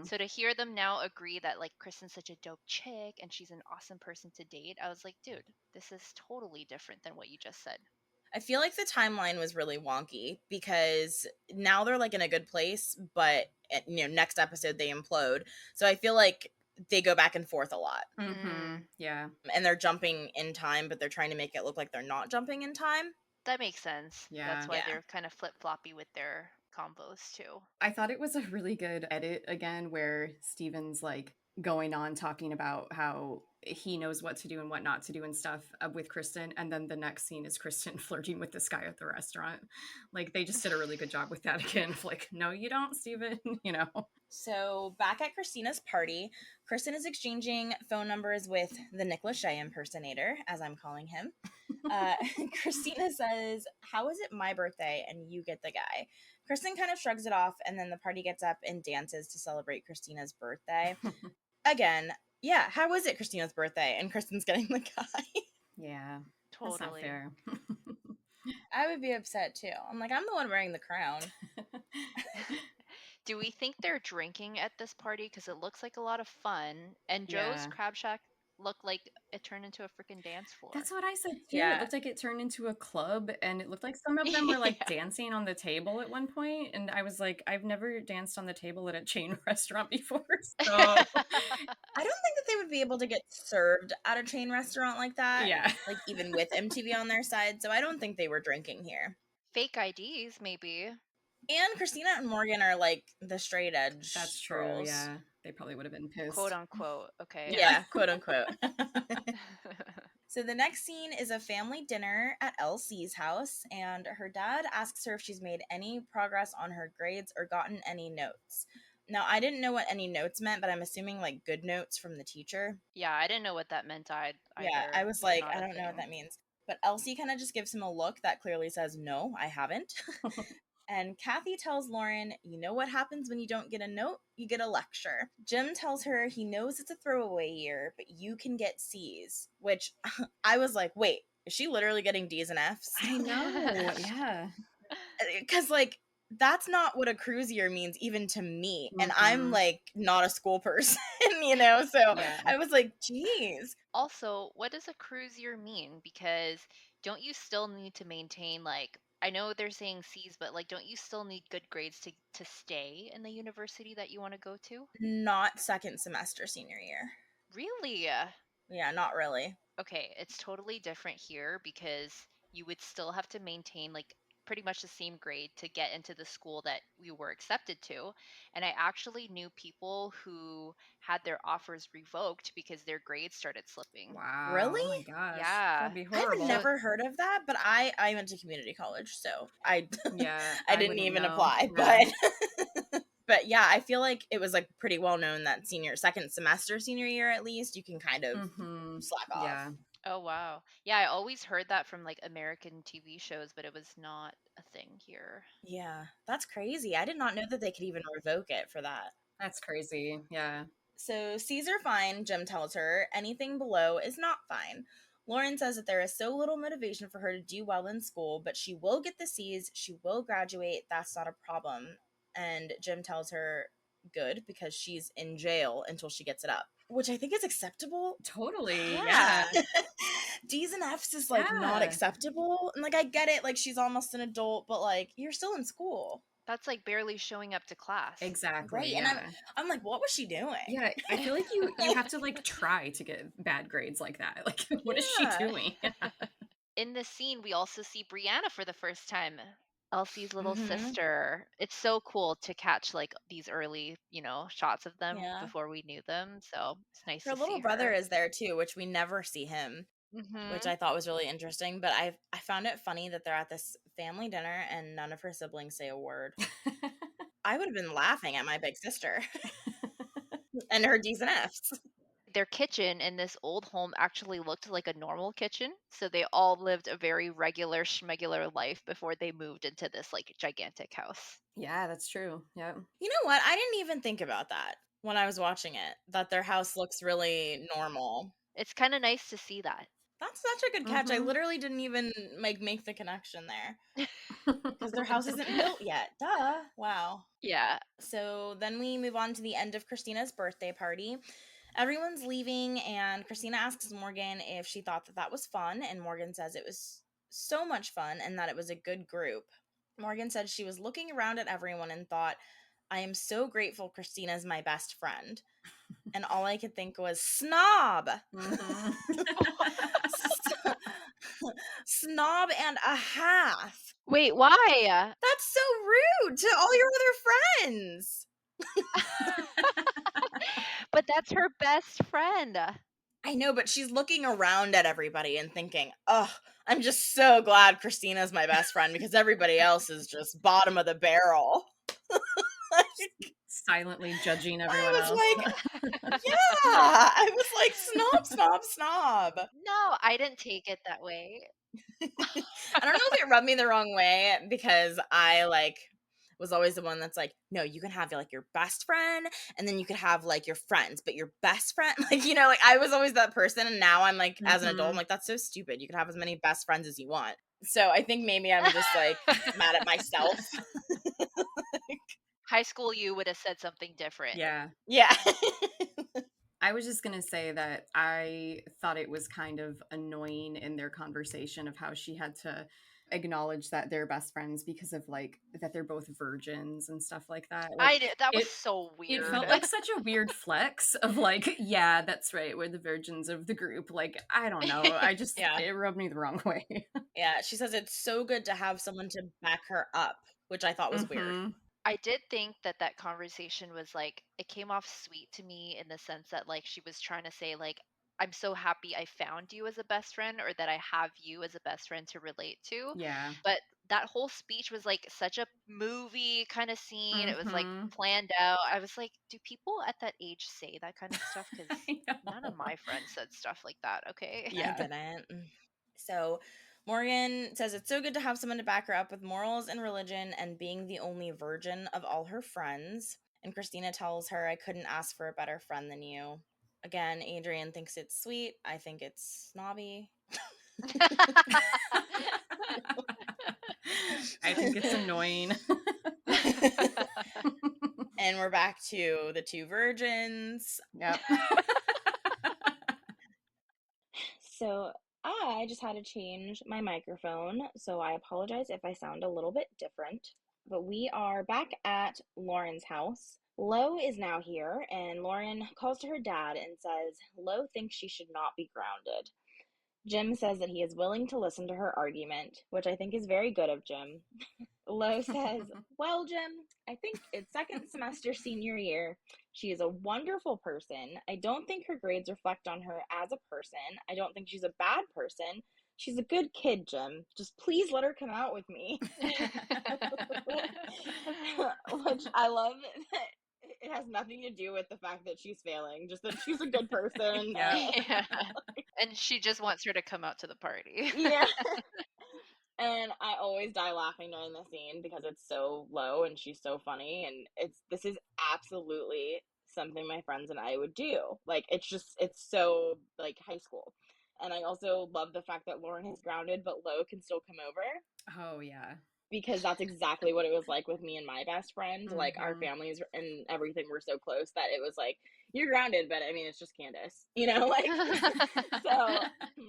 So to hear them now agree that like Kristen's such a dope chick and she's an awesome person to date, I was like, dude, this is totally different than what you just said. I feel like the timeline was really wonky because now they're like in a good place, but next episode they implode. So I feel like they go back and forth a lot. Yeah. And they're jumping in time, but they're trying to make it look like they're not jumping in time. That makes sense. Yeah. That's why Yeah. they're kind of flip-floppy with their combos too. I thought it was a really good edit again where Steven's like going on talking about how he knows what to do and what not to do and stuff with Kristen, and then the next scene is Kristen flirting with this guy at the restaurant. Like they just did a really good job with that again. Like, no, you don't, Steven. So back at Christina's party, Kristen is exchanging phone numbers with the Nick Lachey impersonator, as I'm calling him. Christina says, how is it my birthday and you get the guy? Kristen kind of shrugs it off, and then the party gets up and dances to celebrate Christina's birthday. Again, yeah, how is it Christina's birthday and Kristen's getting the guy? Yeah, Totally. that's not fair. I would be upset too. I'm like, I'm the one wearing the crown. Do we think they're drinking at this party? Because it looks like a lot of fun. And Joe's Yeah. Crab Shack looked like it turned into a freaking dance floor. That's what I said too. Yeah. It looked like it turned into a club, and it looked like some of them were like Yeah. dancing on the table at one point, and I was like, I've never danced on the table at a chain restaurant before, so I don't think that they would be able to get served at a chain restaurant like that. yeah. Like even with MTV on their side. So I don't think they were drinking here. Fake IDs, maybe. And Christina and Morgan are like the straight edge. That's true. girls. Yeah, they probably would have been pissed. Quote unquote. Okay. Yeah, quote unquote. So the next scene is a family dinner at Elsie's house, and her dad asks her if she's made any progress on her grades or gotten any notes. Now, I didn't know what any notes meant, but I'm assuming like good notes from the teacher. Yeah, I didn't know what that meant either. Yeah, I was It's like, not I a don't know what thing. that means. But Elsie kind of just gives him a look that clearly says, no, I haven't. And Kathy tells Lauren, you know what happens when you don't get a note? You get a lecture. Jim tells her he knows it's a throwaway year, but you can get C's. Which I was like, wait, is she literally getting D's and F's? I know. Yeah. Because, like, that's not what a cruise year means even to me. And Mm-hmm. I'm like not a school person, you know? So Yeah. I was like, geez. Also, what does a cruise year mean? Because don't you still need to maintain like I know they're saying C's, but like don't you still need good grades to stay in the university that you want to go to? Not second semester senior year. Really? Yeah, not really. Okay, it's totally different here because you would still have to maintain like pretty much the same grade to get into the school that we were accepted to. And I actually knew people who had their offers revoked because their grades started slipping. Wow. Really? Oh my gosh. Yeah. That'd be I've horrible. So never heard of that, but I went to community college, so I Yeah, I I didn't wouldn't even know. apply, Yeah. but yeah, I feel like it was like pretty well known that second semester senior year at least you can kind of Mm-hmm. slack off. Yeah. oh wow. Yeah, I always heard that from like American TV shows, but it was not a thing here. Yeah, that's crazy. I did not know that they could even revoke it for that. That's crazy. Yeah. So C's are fine, Jim tells her. Anything below is not fine. Lauren says that there is so little motivation for her to do well in school, but she will get the C's, she will graduate, that's not a problem. And Jim tells her, good, because she's in jail until she gets it up, which I think is acceptable. Totally. Yeah. Yeah. D's and F's is like not Yeah. acceptable. And like I get it, like she's almost an adult, but like you're still in school. That's like barely showing up to class. Exactly. Right. Yeah. And I'm like, what was she doing? Yeah, I feel like you have to like try to get bad grades like that. Like, what is she Yeah. doing? In this scene, we also see Brianna for the first time, Elsie's little Mhm. sister. It's so cool to catch like these early, shots of them Yeah. before we knew them. So it's nice Her to little see brother her. is there too, which we never see him, which Hmm I thought was really interesting. But I found it funny that they're at this family dinner and none of her siblings say a word. I would have been laughing at my big sister and her D's and F's. Their kitchen in this old home actually looked like a normal kitchen. So they all lived a very regular, schmegular life before they moved into this like gigantic house. Yeah, that's true. Yeah. You know what? I didn't even think about that when I was watching it, that their house looks really normal. It's kind of nice to see that. That's such a good catch. I Mhm. literally didn't even make the connection there because their house isn't built yet. Duh. Wow. Yeah. So then we move on to the end of Christina's birthday party. Everyone's leaving, and Christina asks Morgan if she thought that that was fun, and Morgan says it was so much fun and that it was a good group. Morgan said she was looking around at everyone and thought, I am so grateful Christina's my best friend. And all I could think was, snob! Mhm. Snob and a half. Wait, why? That's so rude to all your other friends. But that's her best friend. I know, but she's looking around at everybody and thinking, oh, I'm just so glad Christina's my best friend because everybody else is just bottom of the barrel. Silently judging I everyone was else. like, yeah, I was like, snob, snob, snob. No, I didn't take it that way. I don't know if it rubbed me the wrong way because I was always the one that's like, no, you can have like your best friend and then you could have like your friends, but your best friend, like, like I was always that person. And now I'm like, as an adult, I'm Mhm. like, that's so stupid. You can have as many best friends as you want. So I think maybe I'm just like mad at myself. High school you would have said something different. Yeah. Yeah. I was just going to say that I thought it was kind of annoying in their conversation of how she had to acknowledge that they're best friends because of like that they're both virgins and stuff like that. Like That was it so it weird. felt like such a weird flex of like, yeah, that's right, we're the virgins of the group. Like, I don't know. I just Yeah. it rubbed me the wrong way. Yeah. She says it's so good to have someone to back her up, which I thought was weird. Mhm. I did think that conversation was like it came off sweet to me in the sense that like she was trying to say like I'm so happy I found you as a best friend or that I have you as a best friend to relate to. Yeah. But that whole speech was like such a movie kind of scene. It was like Mhm. planned out. I was like, do people at that age say that kind of stuff? Because I none of know. my friends said stuff like that. Okay. I Yeah. didn't. So Morgan says it's so good to have someone to back her up with morals and religion and being the only virgin of all her friends. And Christina tells her, I couldn't ask for a better friend than you. Again, Adrian thinks it's sweet. I think it's snobby. I think it's annoying. And we're back to the two virgins. Yep. So I just had to change my microphone, so I apologize if I sound a little bit different. But we are back at Lauren's house. Lo is now here, and Lauren calls to her dad and says Lo thinks she should not be grounded. Jim says that he is willing to listen to her argument, which I think is very good of Jim. Lo says, well, Jim, I think it's second semester senior year. She is a wonderful person. I don't think her grades reflect on her as a person. I don't think she's a bad person. She's a good kid, Jim. Just please let her come out with me. Which I love. It has nothing to do with the fact that she's failing, just that she's a good person. Yeah. And she just wants her to come out to the party. Yeah. And I always die laughing during the scene because it's so low and she's so funny, and this is absolutely something my friends and I would do. Like, it's so like high school. And I also love the fact that Lauren is grounded but Lo can still come over. Oh yeah. Because that's exactly what it was like with me and my best friend. Like, our families and everything were so close that it was like, you're grounded, but I mean, it's just Candace, like. So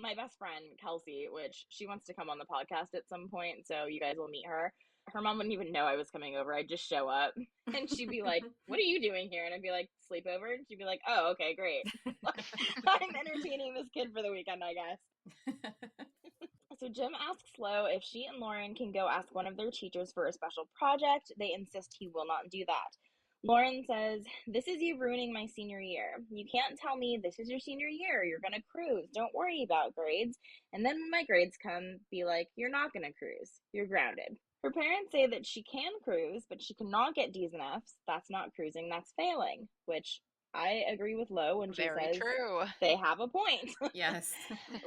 my best friend, Kelsey, which she wants to come on the podcast at some point, so you guys will meet her. Her mom wouldn't even know I was coming over. I'd just show up, and she'd be like, what are you doing here? And I'd be like, sleepover? And she'd be like, oh, okay, great. I'm entertaining this kid for the weekend, I guess. So Jim asks Lo if she and Lauren can go ask one of their teachers for a special project. They insist he will not do that. Lauren says, this is you ruining my senior year. You can't tell me this is your senior year. You're going to cruise. Don't worry about grades. And then when my grades come, be like, you're not going to cruise. You're grounded. Her parents say that she can cruise, but she cannot get D's and F's. That's not cruising. That's failing, which I agree with Lo when she Very says true. they have a point. Yes.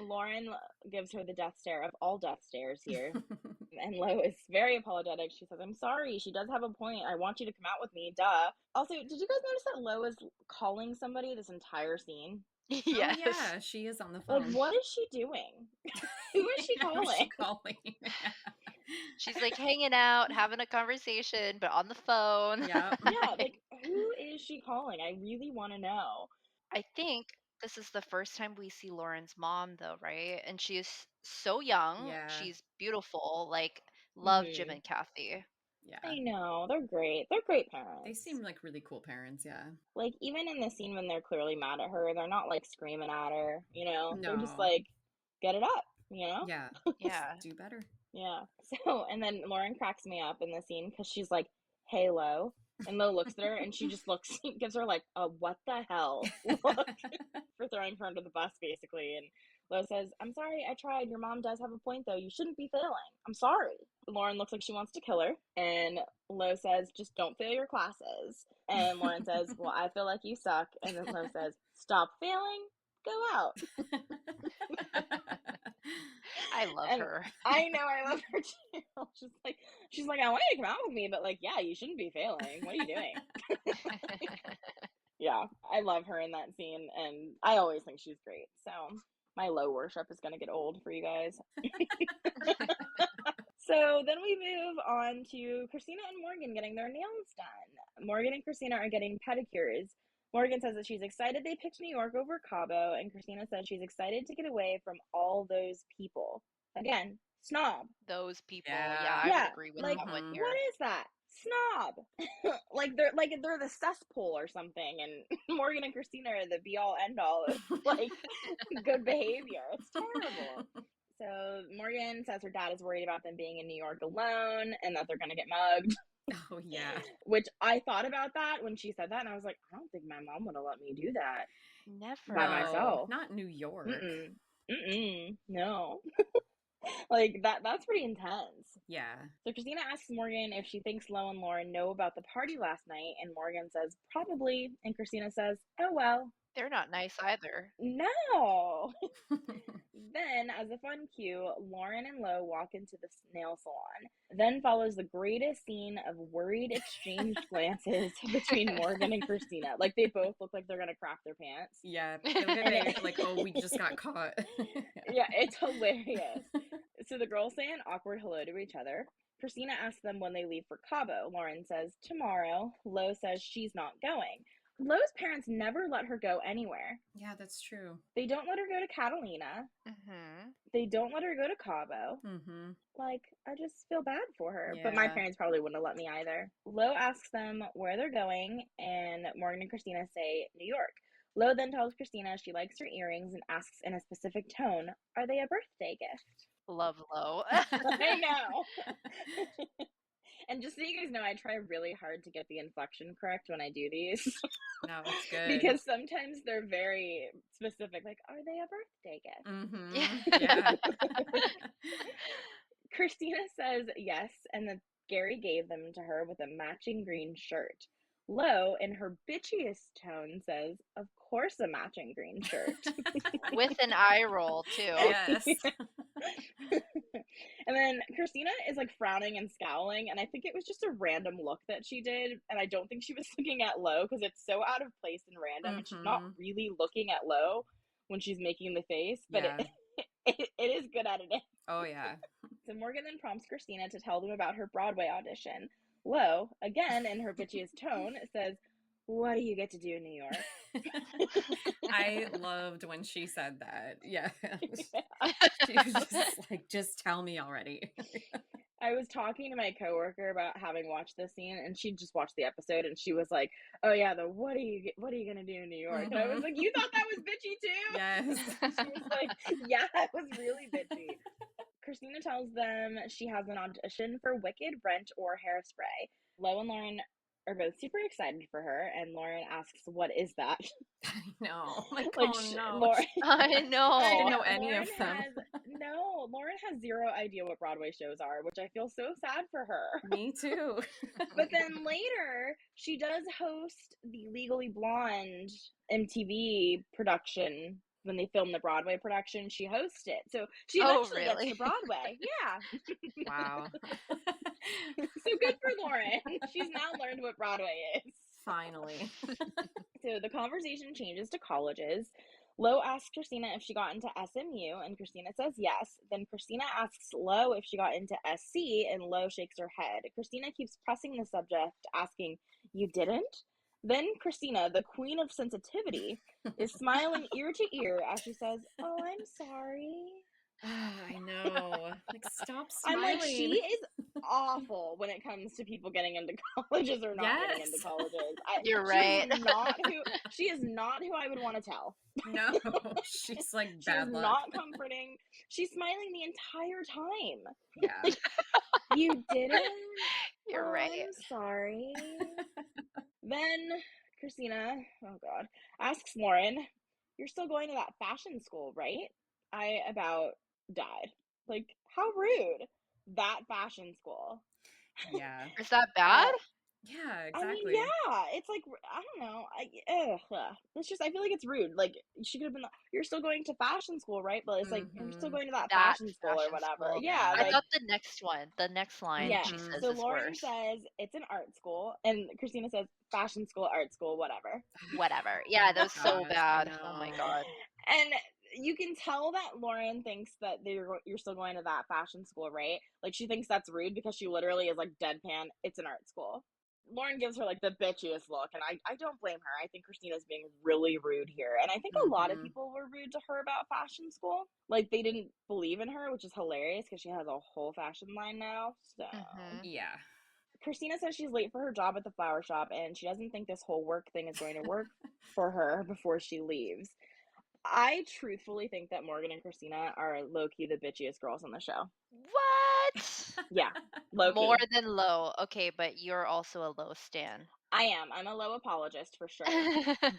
Lauren gives her the death stare of all death stares here. And Lo is very apologetic. She says, I'm sorry. She does have a point. I want you to come out with me. Duh. Also, did you guys notice that Lo is calling somebody this entire scene? Yes. Oh, yeah, she is on the phone. Like, what is she doing? Who is she calling? Who's she calling? She's like hanging out, having a conversation, but on the phone. Yeah. Yeah, like, who is she calling? I really want to know. I think this is the first time we see Lauren's mom, though, right? And she is so young. Yeah. She's beautiful. Like, love Jim Mhm. and Kathy. Yeah. I know. They're great. They're great parents. They seem like really cool parents, yeah. Like, even in the scene when they're clearly mad at her, they're not, like, screaming at her, They're just No. like, get it up, Yeah. Yeah. Do better. Yeah. So, and then Lauren cracks me up in the scene because she's like, hey, Lo. And Lo looks at her and she just gives her like a what the hell look for throwing her under the bus, basically. And Lo says, I'm sorry, I tried. Your mom does have a point, though. You shouldn't be failing. I'm sorry. Lauren looks like she wants to kill her. And Lo says, just don't fail your classes. And Lauren says, well, I feel like you suck. And then Lo says, stop failing, go out. I love her. I know, I love her too. She's like, I want you to come out with me, but like, yeah, you shouldn't be failing. What are you doing? Yeah, I love her in that scene, and I always think she's great. So my Lo worship is gonna get old for you guys. So then we move on to Christina and Morgan getting their nails done. Morgan and Christina are getting pedicures. Morgan says that she's excited they picked New York over Cabo, and Christina says she's excited to get away from all those people. Again, snob. Those people. Yeah. I would agree with like, that one here. what is that? Snob. like they're the cesspool or something, and Morgan and Christina are the be all end all of like good behavior. It's terrible. So Morgan says her dad is worried about them being in New York alone and that they're gonna get mugged. Oh, yeah. Which I thought about that when she said that, and I was like, I don't think my mom would have let me do that. Never. By myself. Not New York. No. Like, that's pretty intense. Yeah. So Christina asks Morgan if she thinks Lo and Lauren know about the party last night, and Morgan says, probably, and Christina says, oh well. They're not nice either. No. Then, as a fun cue, Lauren and Lo walk into the nail salon. Then follows the greatest scene of worried exchanged glances between Morgan and Christina. Like, they both look like they're going to crap their pants. Yeah. They look at me like, oh, we just got caught. Yeah, it's hilarious. So the girls say an awkward hello to each other. Christina asks them when they leave for Cabo. Lauren says tomorrow. Lo says she's not going. Lo's parents never let her go anywhere. Yeah, that's true. They don't let her go to Catalina. Mm-hmm. They don't let her go to Cabo. Mm-hmm. Like, I just feel bad for her. Yeah. But my parents probably wouldn't have let me either. Lo asks them where they're going, and Morgan and Christina say New York. Lo then tells Christina she likes her earrings and asks in a specific tone, are they a birthday gift? Love Lo. I know. And just so you guys know, I try really hard to get the inflection correct when I do these. No, it's good. Because sometimes they're very specific, like, are they a birthday gift? Mm-hmm. Yeah. Christina says yes, and that Gary gave them to her with a matching green shirt. Lo, in her bitchiest tone, says, of course a matching green shirt. With an eye roll, too. Yes. And then Christina is like frowning and scowling, and I think it was just a random look that she did, and I don't think she was looking at Lo because it's so out of place and random, and she's not really looking at Lo when she's making the face, but Yeah. it is good at it. Oh, yeah. So Morgan then prompts Christina to tell them about her Broadway audition. Lo, again in her bitchiest tone, says, what do you get to do in New York? I loved when she said that. Yeah. She was just like, just tell me already. I was talking to my coworker about having watched this scene, and she just watched the episode, and she was like, "Oh yeah, the what are you gonna do in New York?" And I was like, "You thought that was bitchy too?" Yes. She was like, "Yeah, it was really bitchy." Christina tells them she has an audition for Wicked, Rent, or Hairspray. Lo and Lauren are both super excited for her, and Lauren asks, "What is that?" I know. Like, Like, oh no. Lauren, I know. I didn't know any Lauren of them. Lauren has zero idea what Broadway shows are, which I feel so sad for her. Me too. But then later, she does host the Legally Blonde MTV production. When they filmed the Broadway production, she hosts it. So she eventually gets to Broadway. Yeah. Wow. So good for Lauren. She's now learned what Broadway is. Finally. So the conversation changes to colleges. Lo asks Christina if she got into SMU, and Christina says yes. Then Christina asks Lo if she got into SC, and Lo shakes her head. Christina keeps pressing the subject, asking, you didn't? Then Christina, the queen of sensitivity, is smiling ear to ear as she says, oh, I'm sorry. I know. Like, stop smiling. I'm like, she is awful when it comes to people getting into colleges or not getting into colleges. You're right. She is not who I would want to tell. No, she's like bad She's luck. not comforting. She's smiling the entire time. Yeah. Like, you didn't? You're right. I'm sorry. Then Christina, oh God, asks Lauren, you're still going to that fashion school, right? I about died. Like, how rude. That fashion school. Yeah. Is that bad? Yeah, I mean, exactly. yeah, it's like, I don't know. It's just, I feel like it's rude. Like, she could have been, you're still going to fashion school, right? But it's like, you're still going to that fashion school or whatever. School. Yeah. I like, thought the next line yeah. she says So is Lauren worse. says it's an art school, and Christina says fashion school, art school, whatever. Whatever. Yeah, that was so bad. Oh my God. And you can tell that Lauren thinks that you're still going to that fashion school, right? Like, she thinks that's rude because she literally is like deadpan, it's an art school. Lauren gives her like the bitchiest look, and I don't blame her. I think Christina's being really rude here. And I think a lot of people were rude to her about fashion school. Like, they didn't believe in her, which is hilarious because she has a whole fashion line now. So yeah. Christina says she's late for her job at the flower shop, and she doesn't think this whole work thing is going to work for her before she leaves. I truthfully think that Morgan and Christina are low-key the bitchiest girls on the show. What? Yeah, low-key. More than Lo. Okay, but you're also a Lo stan. I am. I'm a Lo apologist for sure.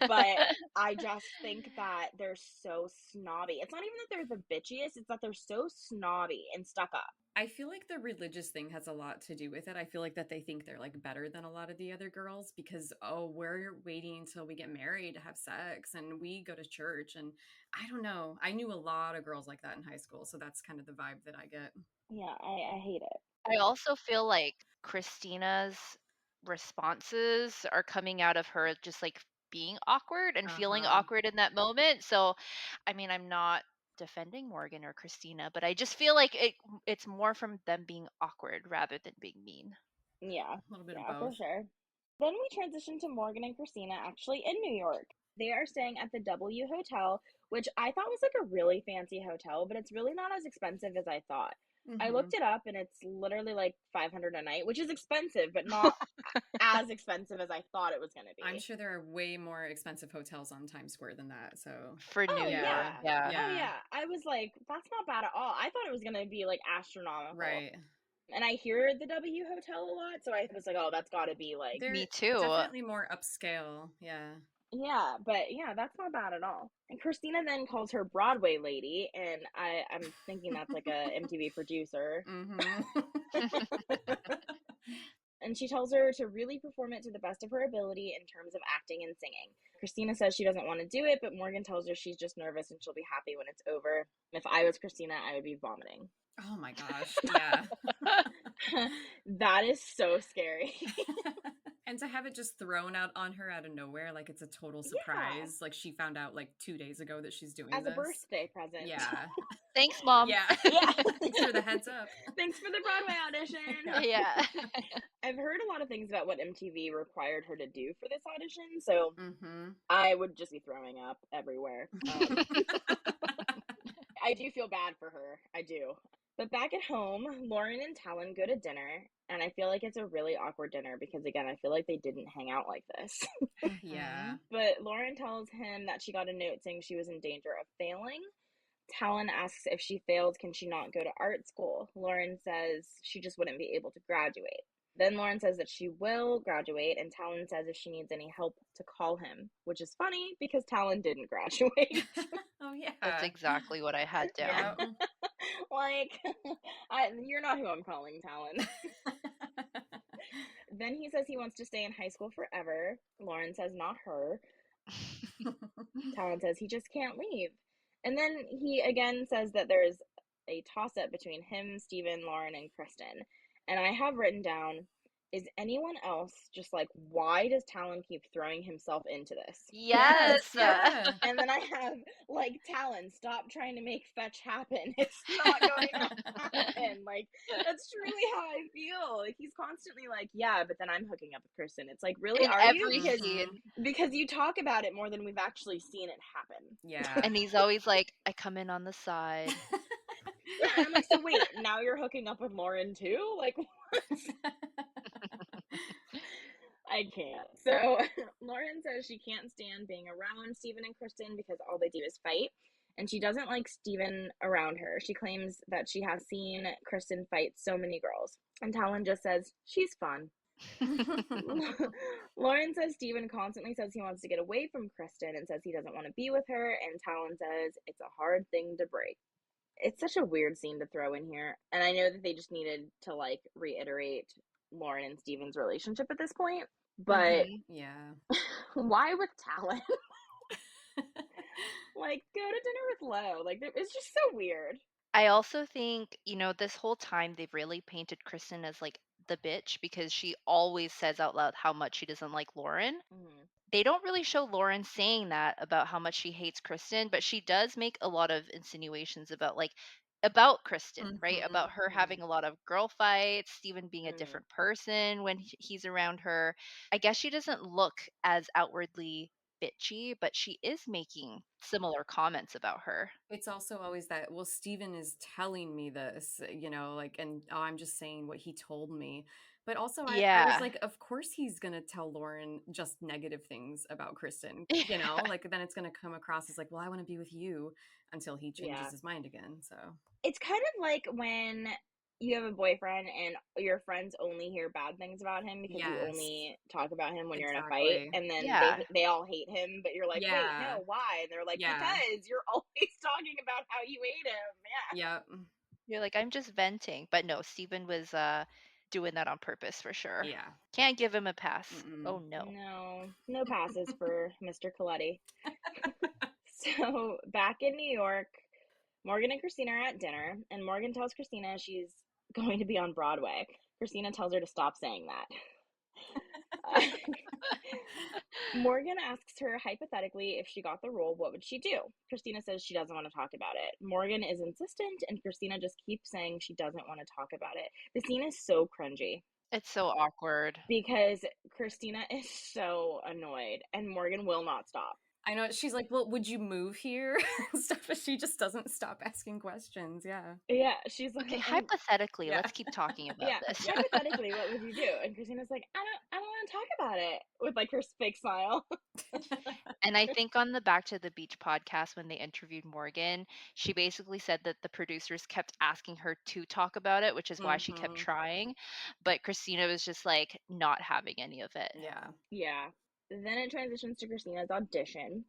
But I just think that they're so snobby. It's not even that they're the bitchiest, it's that they're so snobby and stuck up. I feel like the religious thing has a lot to do with it. I feel like that they think they're like better than a lot of the other girls because, oh, we're waiting until we get married to have sex and we go to church. And I don't know. I knew a lot of girls like that in high school. So that's kind of the vibe that I get. Yeah, I hate it. I also feel like Christina's responses are coming out of her just like being awkward and feeling awkward in that moment. So, I mean, I'm not defending Morgan or Christina, but I just feel like it's more from them being awkward rather than being mean. Yeah. A little bit of Yeah, for both. sure. Then we transition to Morgan and Christina actually in New York. They are staying at the W Hotel, which I thought was like a really fancy hotel, but it's really not as expensive as I thought. I Mm-hmm. looked it up and it's literally like $500 a night, which is expensive, but not as expensive as I thought it was going to I'm be. sure there are way more expensive hotels on Times Square than that. So For New Oh, York, yeah. yeah. Oh, yeah, yeah. I was like, that's not bad at all. I thought it was going to be like astronomical. right. And I hear the W Hotel a lot, so I was like, oh, that's got to be like. They're Me too. definitely more upscale. Yeah. Yeah, but yeah, that's not bad at all. And Christina then calls her Broadway lady, and I'm thinking that's like a MTV producer. Mm-hmm. And she tells her to really perform it to the best of her ability in terms of acting and singing. Christina says she doesn't want to do it, but Morgan tells her she's just nervous and she'll be happy when it's over. If I was Christina, I would be vomiting. Oh my gosh. Yeah. That is so scary. And to have it just thrown out on her out of nowhere, like it's a total Yeah. surprise. Like she found out like 2 days ago that she's doing As a this. birthday present. Yeah. Thanks, Mom. Yeah. Yeah. Thanks for the heads up. Thanks for the Broadway audition. Yeah. I've heard a lot of things about what MTV required her to do for this audition, so Mm-hmm. I would just be throwing up everywhere. I do feel bad for her. I do. But back at home, Lauren and Talon go to dinner, and I feel like it's a really awkward dinner because, again, I feel like they didn't hang out like this. Yeah. But Lauren tells him that she got a note saying she was in danger of failing. Talon asks if she fails, can she not go to art school? Lauren says she just wouldn't be able to graduate. Then Lauren says that she will graduate, and Talon says if she needs any help to call him, which is funny because Talon didn't graduate. Oh yeah. That's exactly what I had down. Yeah. Like, you're not who I'm calling, Talon. Then he says he wants to stay in high school forever. Lauren says not her. Talon says he just can't leave. And then he again says that there's a toss-up between him, Steven, Lauren, and Kristen. And I have written down, is anyone else just like, why does Talon keep throwing himself into this? Yes. Yeah. And then I have, like, Talon, stop trying to make fetch happen. It's not going to happen. Like, that's truly how I feel. Like, he's constantly like, yeah, but then I'm hooking up with Kristen. It's like, really, In are every you? scene. Because you talk about it more than we've actually seen it happen. Yeah. And he's always like, I come in on the side. Yeah, and I'm like, so wait, now you're hooking up with Lauren too? Like, what? I can't. So Lauren says she can't stand being around Steven and Kristen because all they do is fight. And she doesn't like Steven around her. She claims that she has seen Kristen fight so many girls. And Talon just says, she's fun. Lauren says Steven constantly says he wants to get away from Kristen and says he doesn't want to be with her. And Talon says it's a hard thing to break. It's such a weird scene to throw in here. And I know that they just needed to like reiterate Lauren and Steven's relationship at this point. But Yeah. why with Talon? Like, go to dinner with Lo. Like, it's just so weird. I also think, this whole time they've really painted Kristen as like the bitch because she always says out loud how much she doesn't like Lauren. Mm-hmm. They don't really show Lauren saying that about how much she hates Kristen, but she does make a lot of insinuations about Kristen, right? About her having a lot of girl fights, Steven being a different person when he's around her. I guess she doesn't look as outwardly bitchy, but she is making similar comments about her. It's also always that, well, Steven is telling me this, like, and I'm just saying what he told me. But also, I was Yeah. like, of course he's going to tell Lauren just negative things about Kristen, like then it's going to come across as like, well, I want to be with you until he changes his mind again. So it's kind of like when you have a boyfriend and your friends only hear bad things about him because you only talk about him when you're in a fight, and then they all hate him, but you're like, wait, no, why? And they're like, because you're always talking about how you hate him. Yeah. You're like, I'm just venting. But no, Steven was doing that on purpose for sure. Yeah. Can't give him a pass. Oh no. No passes for Mr. Coletti. So back in New York, Morgan and Christina are at dinner, and Morgan tells Christina she's going to be on Broadway. Christina tells her to stop saying that. Morgan asks her hypothetically if she got the role, what would she do? Christina says she doesn't want to talk about it. Morgan is insistent, and Christina just keeps saying she doesn't want to talk about it. The scene is so cringy It's so awkward. because Christina is so annoyed, and Morgan will not stop. I know, she's like, well, would you move here? and stuff, but she just doesn't stop asking questions. Yeah. Yeah, she's like, Okay, and, hypothetically, Yeah. let's keep talking about yeah, this. hypothetically, what would you do? And Christina's like, I don't want to talk about it, with like her fake smile. And I think on the Back to the Beach podcast, when they interviewed Morgan, she basically said that the producers kept asking her to talk about it, which is why she kept Mhm. trying. But Christina was just like not having any of it. Yeah. Yeah. Then it transitions to Christina's audition.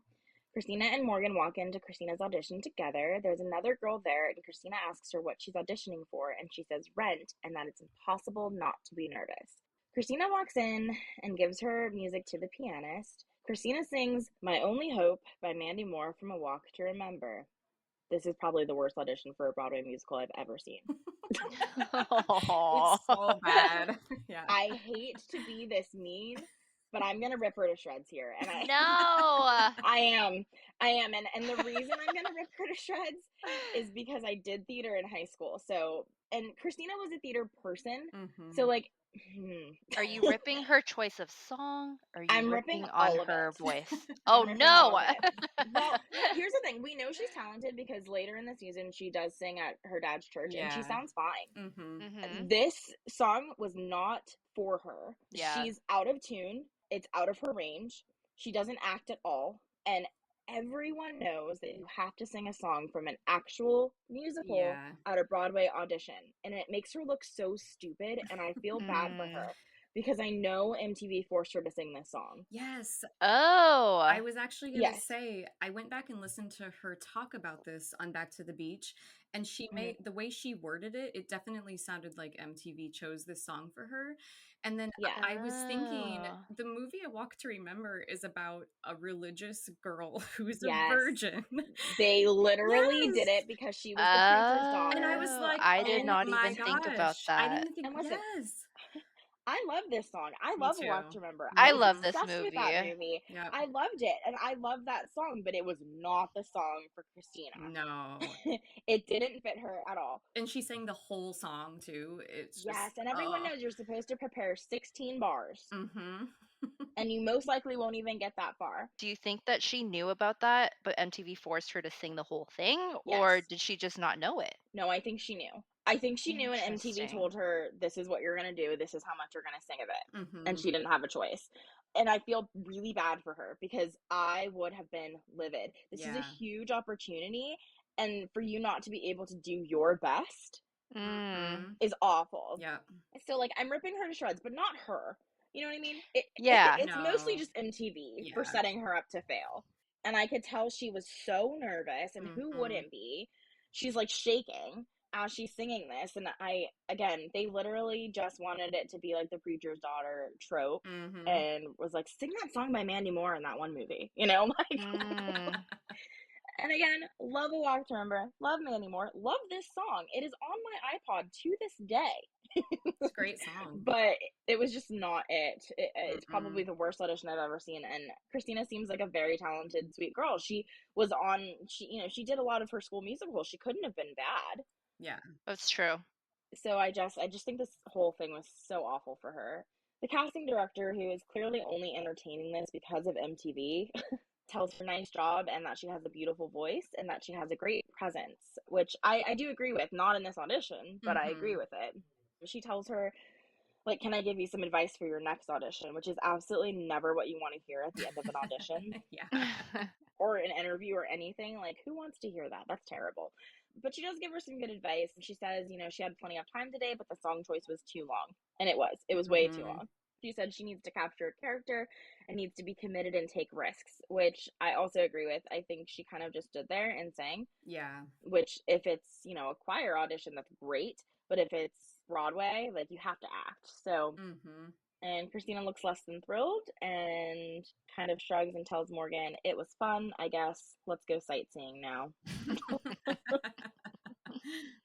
Christina and Morgan walk into Christina's audition together. There's another girl there, and Christina asks her what she's auditioning for, and she says Rent, and that it's impossible not to be nervous. Christina walks in and gives her music to the pianist. Christina sings My Only Hope by Mandy Moore from A Walk to Remember. This is probably the worst audition for a Broadway musical I've ever seen. It's so bad. Yeah. I hate to be this mean, but I'm gonna rip her to shreds here. And No. I am. And the reason I'm gonna rip her to shreds is because I did theater in high school. So, and Christina was a theater person. Mhm. So like, Are you ripping her choice of song? Or are you I'm ripping on all of her it. voice? I'm Oh ripping no. all of it. Well, here's the thing. We know she's talented because later in the season she does sing at her dad's church and she Yeah. sounds fine. Mhm. Mhm. This song was not for her. Yeah. She's out of tune. It's out of her range. She doesn't act at all. And everyone knows that you have to sing a song from an actual musical Yeah. at a Broadway audition. And it makes her look so stupid. And I feel bad for Mm. her because I know MTV forced her to sing this song. Yes. Oh. I was actually going to Yes. say, I went back and listened to her talk about this on Back to the Beach, and she made the way she worded it, it definitely sounded like MTV chose this song for her. And then Yeah. I was thinking, Oh. the movie A Walk to Remember is about a religious girl who's a Yes. virgin. They literally did Yes. it because she was the preacher's Oh. daughter. And I was like, I did oh not my even think about gosh. I that. didn't think, And listen, yes. I love this song. I Me love too. Walk to Remember. I I was love this obsessed with that movie. movie. Yep. I loved it, and I love that song, but it was not the song for Christina. No. It didn't fit her at all. And she sang the whole song too. It's just, Yes, and everyone knows you're supposed to prepare 16 bars, Mm-hmm. and you most likely won't even get that far. Do you think that she knew about that, but MTV forced her to sing the whole thing? Or Yes. did she just not know it? No, I think she knew. I think she knew, and MTV Interesting. told her, this is what you're going to do, this is how much you're going to sing of it. Mm-hmm. And she didn't have a choice. And I feel really bad for her because I would have been livid. This is a Yeah. huge opportunity, and for you not to be able to do your best Mm. Mm-hmm. is awful. Yeah. So, like, I'm ripping her to shreds, but not her. You know what I mean? Yeah. It's mostly No. just MTV Yeah. for setting her up to fail. And I could tell she was so nervous, and who Mhm. wouldn't be? She's like shaking as she's singing this. And again, they literally just wanted it to be like the preacher's daughter trope Mm-hmm. and was like, sing that song by Mandy Moore in that one movie, you know? Like, Mm. and again, love A Walk to Remember, love Mandy Moore, love this song. It is on my iPod to this day. It's a great song. But it was just not it. It's Mm-mm. probably the worst audition I've ever seen. And Christina seems like a very talented, sweet girl. She was on, she did a lot of her school musicals. She couldn't have been bad. Yeah. That's true. So I just think this whole thing was so awful for her. The casting director, who is clearly only entertaining this because of MTV, tells her nice job and that she has a beautiful voice and that she has a great presence, which I do agree with. Not in this audition, but I agree with it. She tells her, like, can I give you some advice for your next audition? Which is absolutely never what you want to hear at the end of an audition Yeah. or an interview or anything. Like, who wants to hear that? That's terrible. But she does give her some good advice. And she says, she had plenty of time today, but the song choice was too long. And it was way too long. She said she needs to capture a character and needs to be committed and take risks, which I also agree with. I think she kind of just stood there and sang. Yeah. Which, if it's, a choir audition, that's great. But if it's Broadway, like, you have to act. So, and Christina looks less than thrilled and kind of shrugs and tells Morgan, it was fun, I guess. Let's go sightseeing now.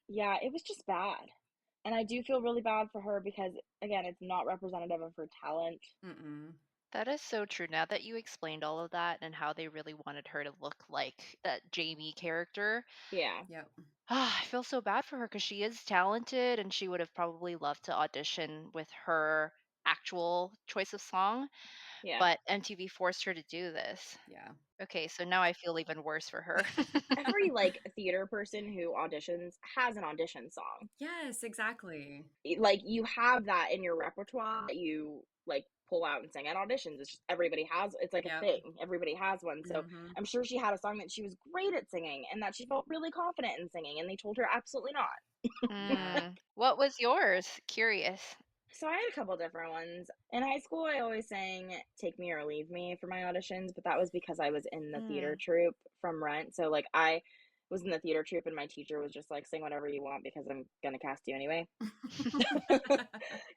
Yeah, it was just bad. And I do feel really bad for her because, again, it's not representative of her talent. Mm-mm. That is so true. Now that you explained all of that and how they really wanted her to look like that Jamie character, Yeah. Yep. I feel so bad for her because she is talented and she would have probably loved to audition with her actual choice of song, Yeah. but MTV forced her to do this. Yeah. Okay, so now I feel even worse for her. Every like theater person who auditions has an audition song. Yes, exactly. Like you have that in your repertoire that you like pull out and sing at auditions. It's just everybody has, it's like a Yep. thing. Everybody has one. So Mhm. I'm sure she had a song that she was great at singing and that she felt really confident in singing, and they told her absolutely not. Yeah. What was yours? Curious. So I had a couple different ones. In high school, I always sang Take Me or Leave Me for my auditions, but that was because I was in the theater troupe from Rent. So like I was in the theater troupe and my teacher was just like, sing whatever you want because I'm going to cast you anyway.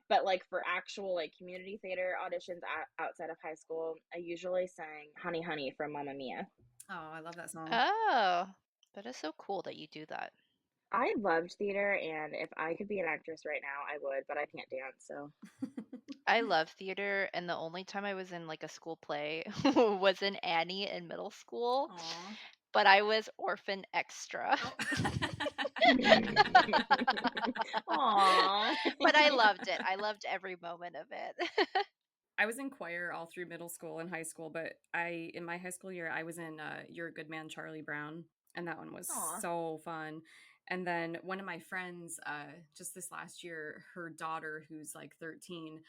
But like for actual like community theater auditions outside of high school, I usually sang Honey Honey from Mamma Mia. Oh, I love that song. Oh, that is so cool that you do that. I loved theater, and if I could be an actress right now, I would, but I can't dance, so. I love theater, and the only time I was in like a school play was in Annie in middle school, Aw. but I was orphan extra. Oh. Aww. But I loved it. I loved every moment of it. I was in choir all through middle school and high school, but in my high school year, I was in You're a Good Man, Charlie Brown, and that one was Aw. so fun. And then one of my friends, just this last year, her daughter, who's like 13,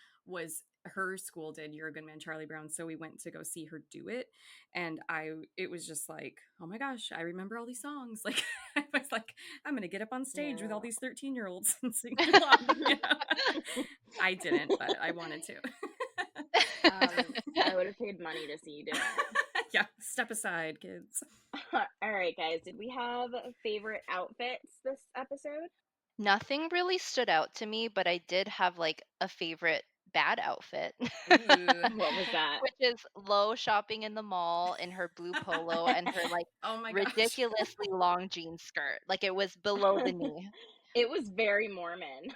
her school did You're a Good Man, Charlie Brown, so we went to go see her do it, and it was just like, oh my gosh, I remember all these songs. Like I was like, I'm gonna get up on stage with all these 13-year-olds and sing along. You know? I didn't, but I wanted to. I would have paid money to see you do it. Yeah, step aside, kids. All right, guys. Did we have favorite outfits this episode? Nothing really stood out to me, but I did have like a favorite bad outfit. What was that? Which is Lo shopping in the mall in her blue polo and her like Oh my gosh. ridiculously long jean skirt. Like it was below the knee. It was very Mormon.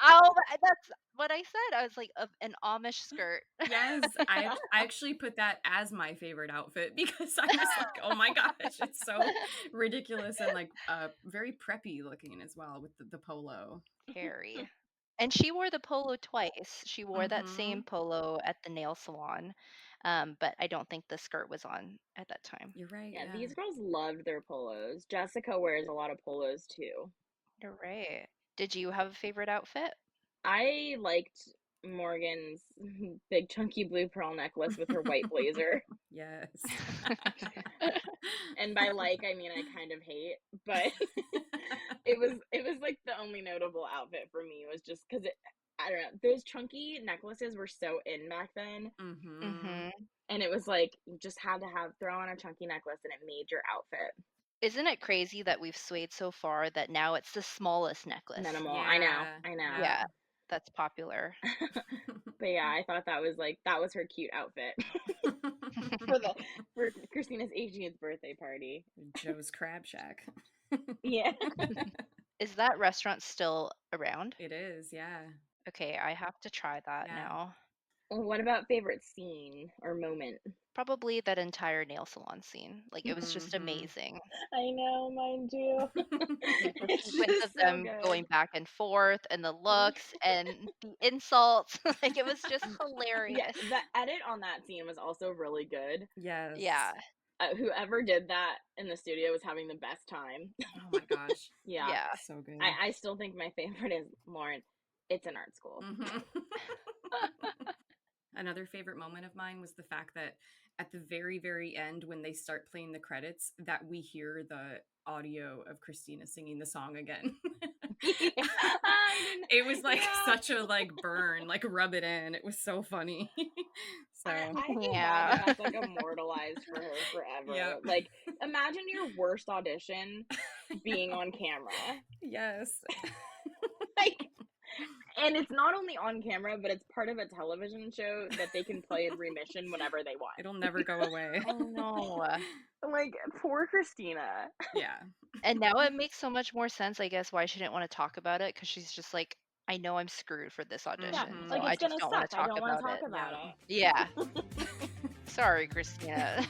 Oh, that's what I said. I was like an Amish skirt. Yes, I actually put that as my favorite outfit because I was like, oh my gosh, it's so ridiculous and like very preppy looking as well with the polo. Harry. And she wore the polo twice. She wore that same polo at the nail salon, but I don't think the skirt was on at that time. You're right. Yeah, these girls loved their polos. Jessica wears a lot of polos too. You're right. Did you have a favorite outfit? I liked Morgan's big chunky blue pearl necklace with her white blazer. Yes. And by like, I mean I kind of hate, but it was like the only notable outfit for me was just because I don't know, those chunky necklaces were so in back then. And it was like you just had to throw on a chunky necklace and it made your outfit. Isn't it crazy that we've swayed so far that now it's the smallest necklace? Minimal. Yeah. I know. Yeah, that's popular. But yeah, I thought that was her cute outfit for Christina's 18th birthday party. Joe's Crab Shack. Yeah. Is that restaurant still around? It is, yeah. Okay, I have to try that now. What about favorite scene or moment? Probably that entire nail salon scene. Like it was just amazing. I know, mine too. The sequence of them going back and forth and the looks and the insults. Like it was just hilarious. Yeah, the edit on that scene was also really good. Yes. Yeah. Whoever did that in the studio was having the best time. Oh my gosh. Yeah. So good. I still think my favorite is Lauren. It's an art school. Another favorite moment of mine was the fact that at the very, very end, when they start playing the credits, that we hear the audio of Christina singing the song again. It was like such a like burn, like rub it in. It was so funny. So I feel bad that's like immortalized for her forever. Yep. Like imagine your worst audition being on camera. Yes. Like, and it's not only on camera, but it's part of a television show that they can play in remission whenever they want. It'll never go away. Oh no. Like, poor Christina. Yeah. And now it makes so much more sense, I guess, why she didn't want to talk about it, because she's just like, I know I'm screwed for this audition, Yeah, Mhm. so like I it's just gonna don't want suck. to I talk don't want about to talk it. about Yeah. it. Yeah. Sorry, Christina.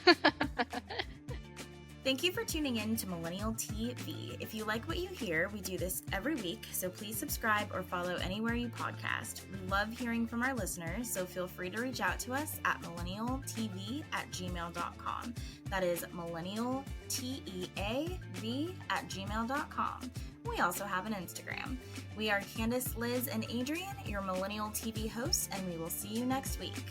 Thank you for tuning in to Millennial TV. If you like what you hear, we do this every week, so please subscribe or follow anywhere you podcast. We love hearing from our listeners, so feel free to reach out to us at millennialtv@gmail.com. That is millennialteav@gmail.com. We also have an Instagram. We are Candace, Liz, and Adrian, your Millennial TV hosts, and we will see you next week.